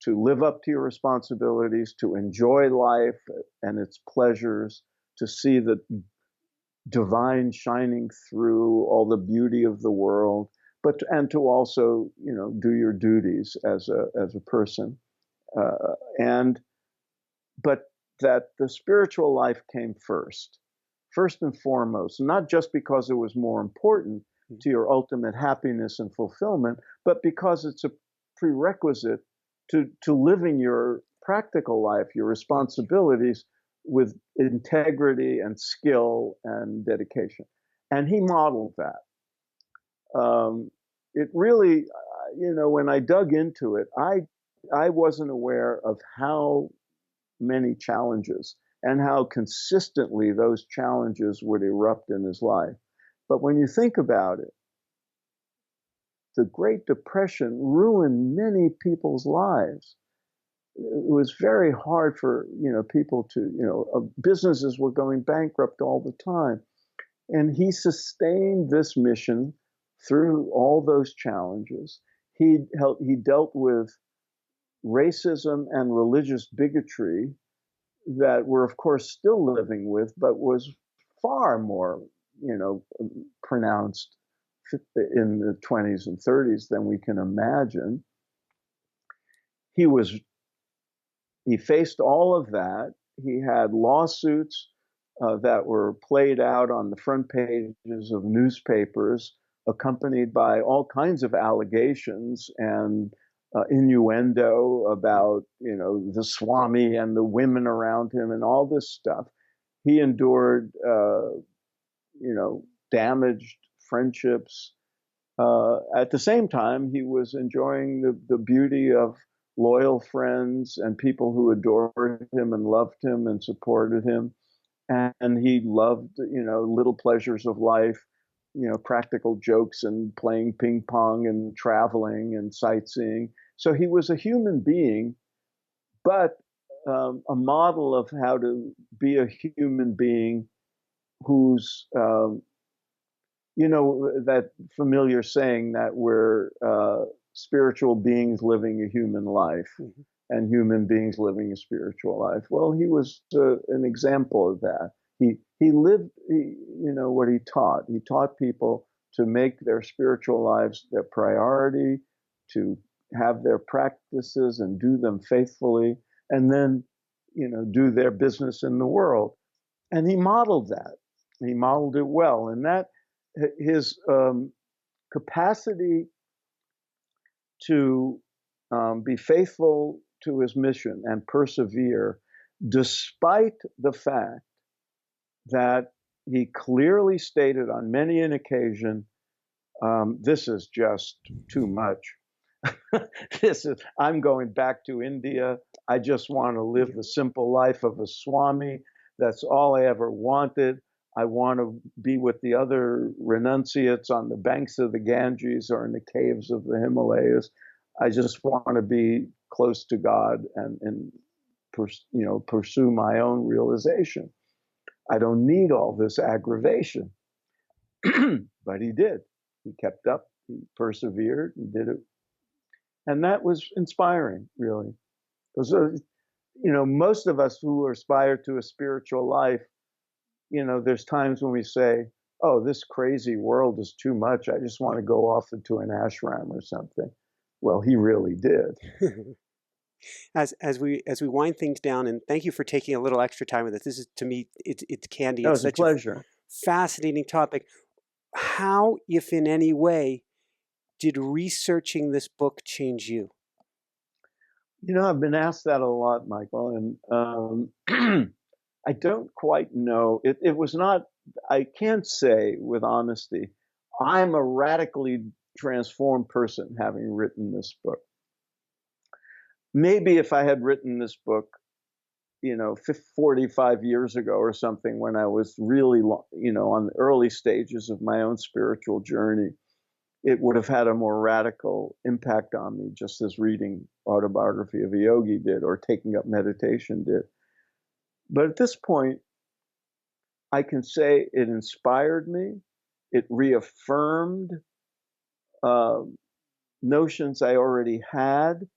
to live up to your responsibilities, to enjoy life and its pleasures, to see the divine shining through all the beauty of the world, and to also, do your duties as a person, and but that the spiritual life came first and foremost, not just because it was more important to your ultimate happiness and fulfillment, but because it's a prerequisite to living your practical life, your responsibilities with integrity and skill and dedication. And he modeled that. It really, when I dug into it, I wasn't aware of how many challenges and how consistently those challenges would erupt in his life. But when you think about it, the Great Depression ruined many people's lives. It was very hard for people to businesses were going bankrupt all the time, and he sustained this mission through all those challenges. He dealt with racism and religious bigotry that we're of course still living with, but was far more pronounced in the 20s and 30s than we can imagine. He faced all of that. He had lawsuits that were played out on the front pages of newspapers, accompanied by all kinds of allegations and innuendo about, the Swami and the women around him and all this stuff. He endured, damaged friendships. At the same time, he was enjoying the beauty of loyal friends and people who adored him and loved him and supported him. And he loved, little pleasures of life, practical jokes and playing ping pong and traveling and sightseeing. So he was a human being, but a model of how to be a human being who's, that familiar saying that we're spiritual beings living a human life, and human beings living a spiritual life. Well, he was an example of that. He lived, what he taught. He taught people to make their spiritual lives their priority, to have their practices and do them faithfully, and then, do their business in the world. And he modeled that. He modeled it well, and that his capacity to be faithful to his mission and persevere, despite the fact that he clearly stated on many an occasion, this is just too much. I'm going back to India. I just want to live the simple life of a Swami. That's all I ever wanted. I want to be with the other renunciates on the banks of the Ganges or in the caves of the Himalayas. I just want to be close to God and pursue my own realization. I don't need all this aggravation. But he did. He kept up. He persevered and did it. And that was inspiring, really. Because, most of us who aspire to a spiritual life, there's times when we say, oh, this crazy world is too much. I just want to go off into an ashram or something. Well, he really did. As we wind things down, and thank you for taking a little extra time with us. This is, to me, it's candy. No, it's it's a pleasure. Fascinating topic. How, if in any way, did researching this book change you? I've been asked that a lot, Michael, and I don't quite know. It was not, I can't say with honesty, I'm a radically transformed person having written this book. Maybe if I had written this book, 45 years ago or something, when I was really, on the early stages of my own spiritual journey, it would have had a more radical impact on me, just as reading Autobiography of a Yogi did, or taking up meditation did. But at this point, I can say it inspired me, it reaffirmed notions I already had,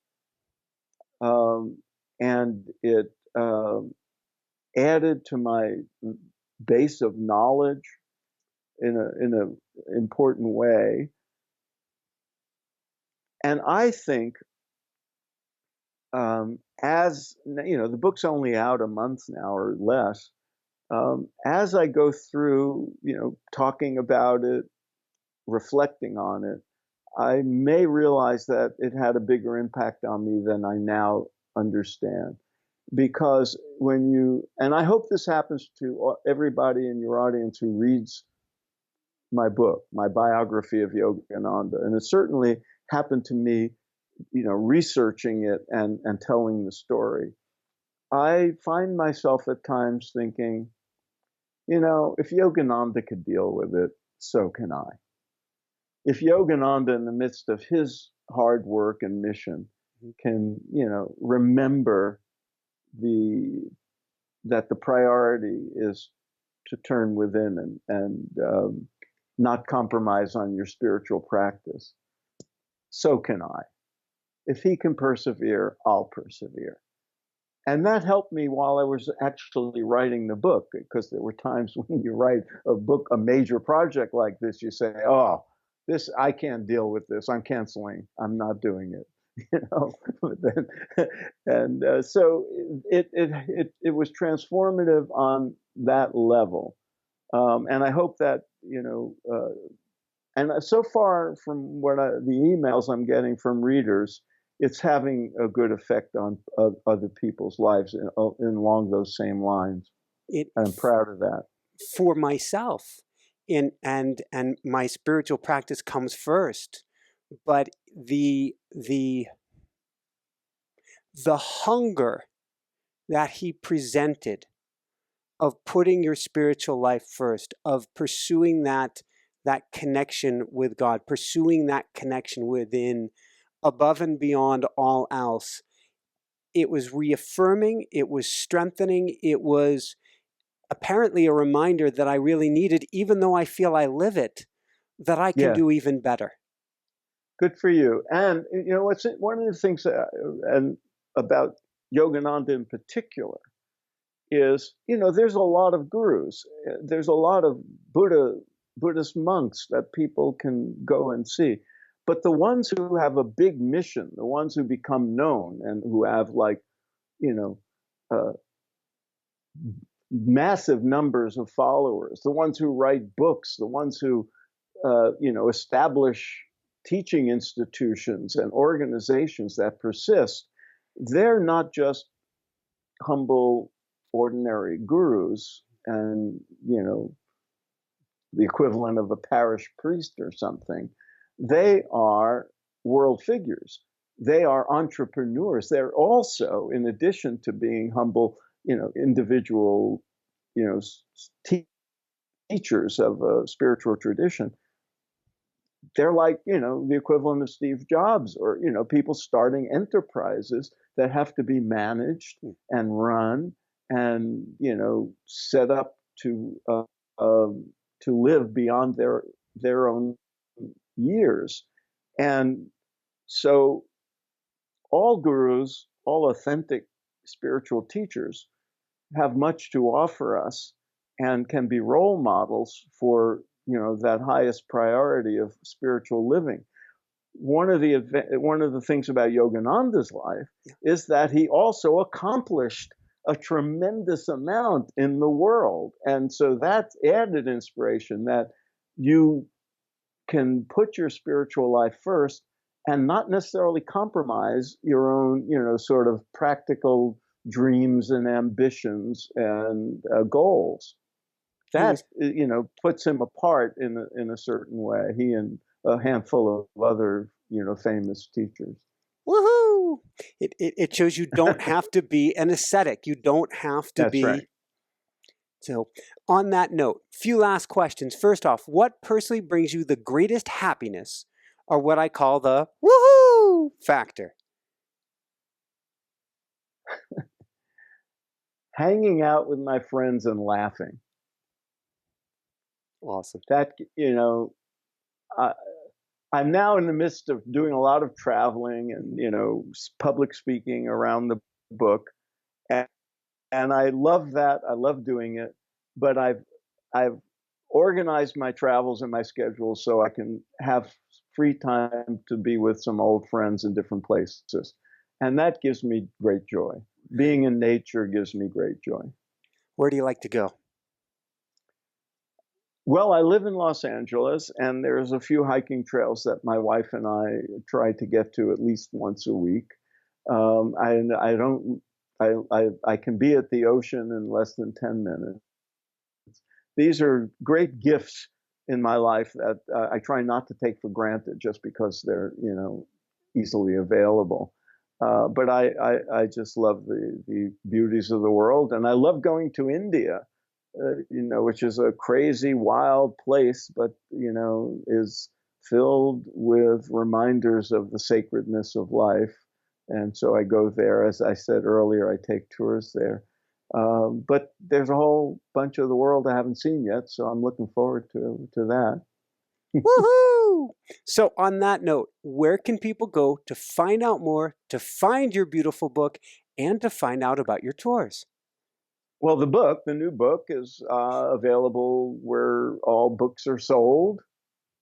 and it added to my base of knowledge in a important way. And I think, as the book's only out a month now or less. As I go through, talking about it, reflecting on it, I may realize that it had a bigger impact on me than I now understand. Because and I hope this happens to everybody in your audience who reads my book, my biography of Yogananda. And it certainly happened to me, researching it and telling the story. I find myself at times thinking, if Yogananda could deal with it, so can I. If Yogananda, in the midst of his hard work and mission, can, remember that the priority is to turn within and not compromise on your spiritual practice, so can I. If he can persevere, I'll persevere. And that helped me while I was actually writing the book, because there were times when you write a book, a major project like this, you say, oh, I can't deal with this. I'm canceling. I'm not doing it. So it was transformative on that level. And I hope that, and so far from the emails I'm getting from readers, it's having a good effect on other people's lives along those same lines. And I'm proud of that. For myself, and my spiritual practice comes first, but the hunger that he presented of putting your spiritual life first, of pursuing that connection with God, pursuing that connection within, above and beyond all else. It was reaffirming, it was strengthening, it was apparently a reminder that I really needed, even though I feel I live it, that I can do even better. Good for you. And what's one of the things and about Yogananda in particular is, there's a lot of gurus. There's a lot of Buddhist monks that people can go and see. But the ones who have a big mission, the ones who become known and who have massive numbers of followers, the ones who write books, the ones who, establish teaching institutions and organizations that persist, they're not just humble, ordinary gurus and, the equivalent of a parish priest or something. They are world figures. They are entrepreneurs. They're also, in addition to being humble, individual, teachers of a spiritual tradition, they're like, the equivalent of Steve Jobs, or, people starting enterprises that have to be managed and run and, set up to live beyond their own years. And so all gurus, all authentic spiritual teachers have much to offer us and can be role models for, that highest priority of spiritual living. One of the things about Yogananda's life is that he also accomplished a tremendous amount in the world. And so that's added inspiration that you can put your spiritual life first and not necessarily compromise your own, sort of practical dreams and ambitions and goals. That, puts him apart in a certain way. He and a handful of other, famous teachers. Woohoo! It shows you don't have to be an ascetic. You don't have to be. Right. So, on that note, few last questions. First off, what personally brings you the greatest happiness, or what I call the woohoo factor? Hanging out with my friends and laughing. Awesome. That, I, I'm now in the midst of doing a lot of traveling and, public speaking around the book. And, and I love that. I love doing it. But I've organized my travels and my schedule so I can have free time to be with some old friends in different places. And that gives me great joy. Being in nature gives me great joy. Where do you like to go? Well, I live in Los Angeles, and there's a few hiking trails that my wife and I try to get to at least once a week. I don't. I can be at the ocean in less than 10 minutes. These are great gifts in my life that I try not to take for granted just because they're easily available. But I just love the beauties of the world, and I love going to India. Which is a crazy, wild place, but is filled with reminders of the sacredness of life. And so I go there. As I said earlier, I take tours there. But there's a whole bunch of the world I haven't seen yet, so I'm looking forward to that. Woohoo! So on that note, where can people go to find out more, to find your beautiful book, and to find out about your tours? Well, the new book, is available where all books are sold,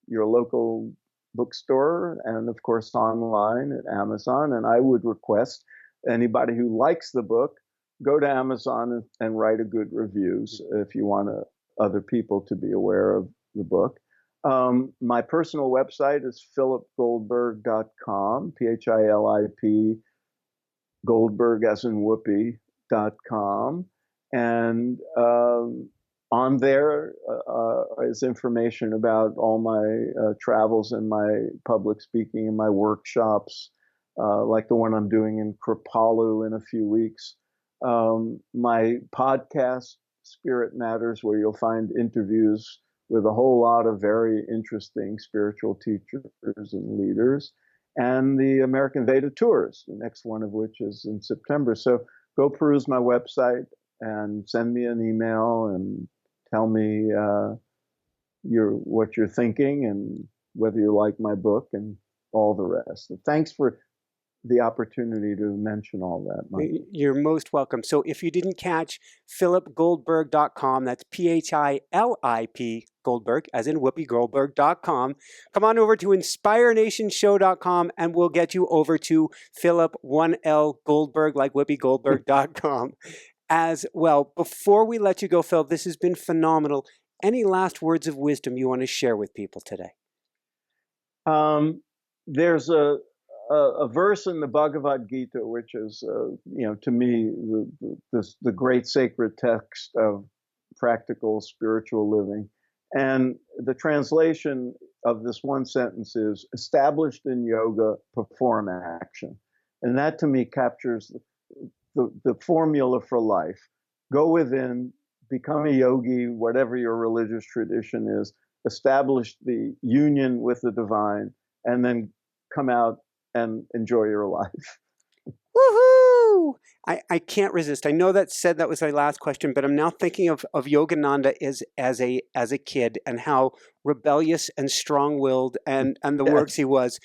your local bookstore, and of course online at Amazon. And I would request anybody who likes the book, go to Amazon and write a good reviews if you want other people to be aware of the book. My personal website is philipgoldberg.com, Philip, Goldberg as in Whoopi.com. And on there is information about all my travels and my public speaking and my workshops, like the one I'm doing in Kripalu in a few weeks. My podcast, Spirit Matters, where you'll find interviews with a whole lot of very interesting spiritual teachers and leaders, and the American Veda Tours, the next one of which is in September. So go peruse my website and send me an email and tell me what you're thinking and whether you like my book and all the rest. So thanks for the opportunity to mention all that, Michael. You're most welcome. So if you didn't catch philipgoldberg.com, that's Philip Goldberg, as in Whoopi Goldberg.com. Come on over to inspirenationshow.com and we'll get you over to Philip 1L Goldberg, like Whoopi Goldberg.com as well. Before we let you go, Phil, this has been phenomenal. Any last words of wisdom you want to share with people today? There's a verse in the Bhagavad Gita, which is, to me, the great sacred text of practical spiritual living. And the translation of this one sentence is, established in yoga, perform action. And that to me captures the formula for life. Go within, become a yogi, whatever your religious tradition is, establish the union with the divine, and then come out and enjoy your life. Woohoo! I can't resist. I know that was my last question, but I'm now thinking of Yogananda as a kid and how rebellious and strong-willed and the works he was.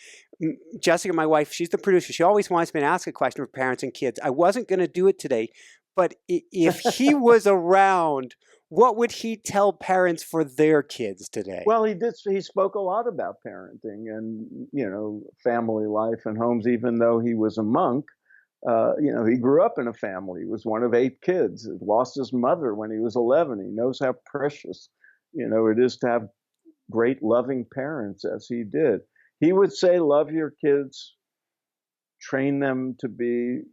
Jessica, my wife, she's the producer. She always wants me to ask a question for parents and kids. I wasn't going to do it today, but if he was around, what would he tell parents for their kids today? Well, he spoke a lot about parenting and, family life and homes, even though he was a monk. He grew up in a family. He was one of 8 kids. He lost his mother when he was 11. He knows how precious, it is to have great loving parents as he did. He would say, love your kids, train them to be,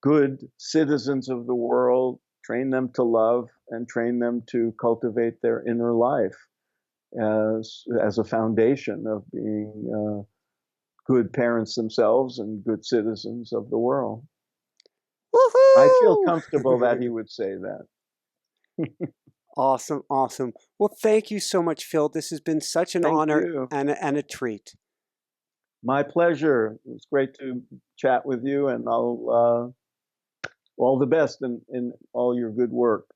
good citizens of the world, train them to love, and train them to cultivate their inner life as a foundation of being good parents themselves and good citizens of the world. Woohoo! I feel comfortable that he would say that. Awesome, awesome. Well, thank you so much, Phil. This has been such an honor and a treat. My pleasure. It was great to chat with you, and I'll all the best in all your good work.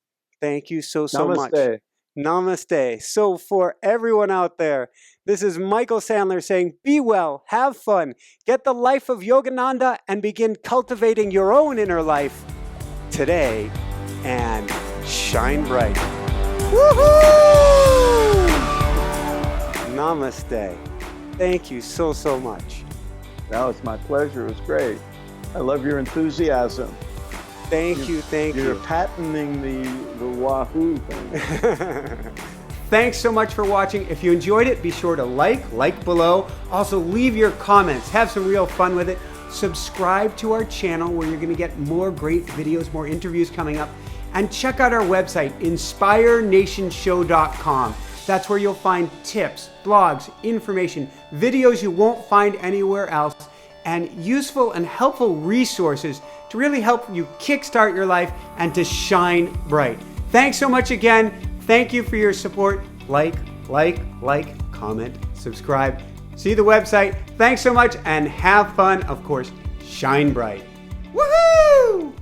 Thank you so Namaste. much. Namaste. So for everyone out there, this is Michael Sandler saying, be well, have fun, get the Life of Yogananda, and begin cultivating your own inner life today, and shine bright. Woohoo! Namaste. Thank you so much. No, it's my pleasure. It was great. I love your enthusiasm. Thank you. You're patenting the Wahoo thing. Thanks so much for watching. If you enjoyed it, be sure to like below. Also, leave your comments. Have some real fun with it. Subscribe to our channel where you're going to get more great videos, more interviews coming up. And check out our website, inspirenationshow.com. That's where you'll find tips, blogs, information, videos you won't find anywhere else, and useful and helpful resources to really help you kickstart your life and to shine bright. Thanks so much again. Thank you for your support. Like, comment, subscribe. See the website. Thanks so much and have fun. Of course, shine bright. Woohoo!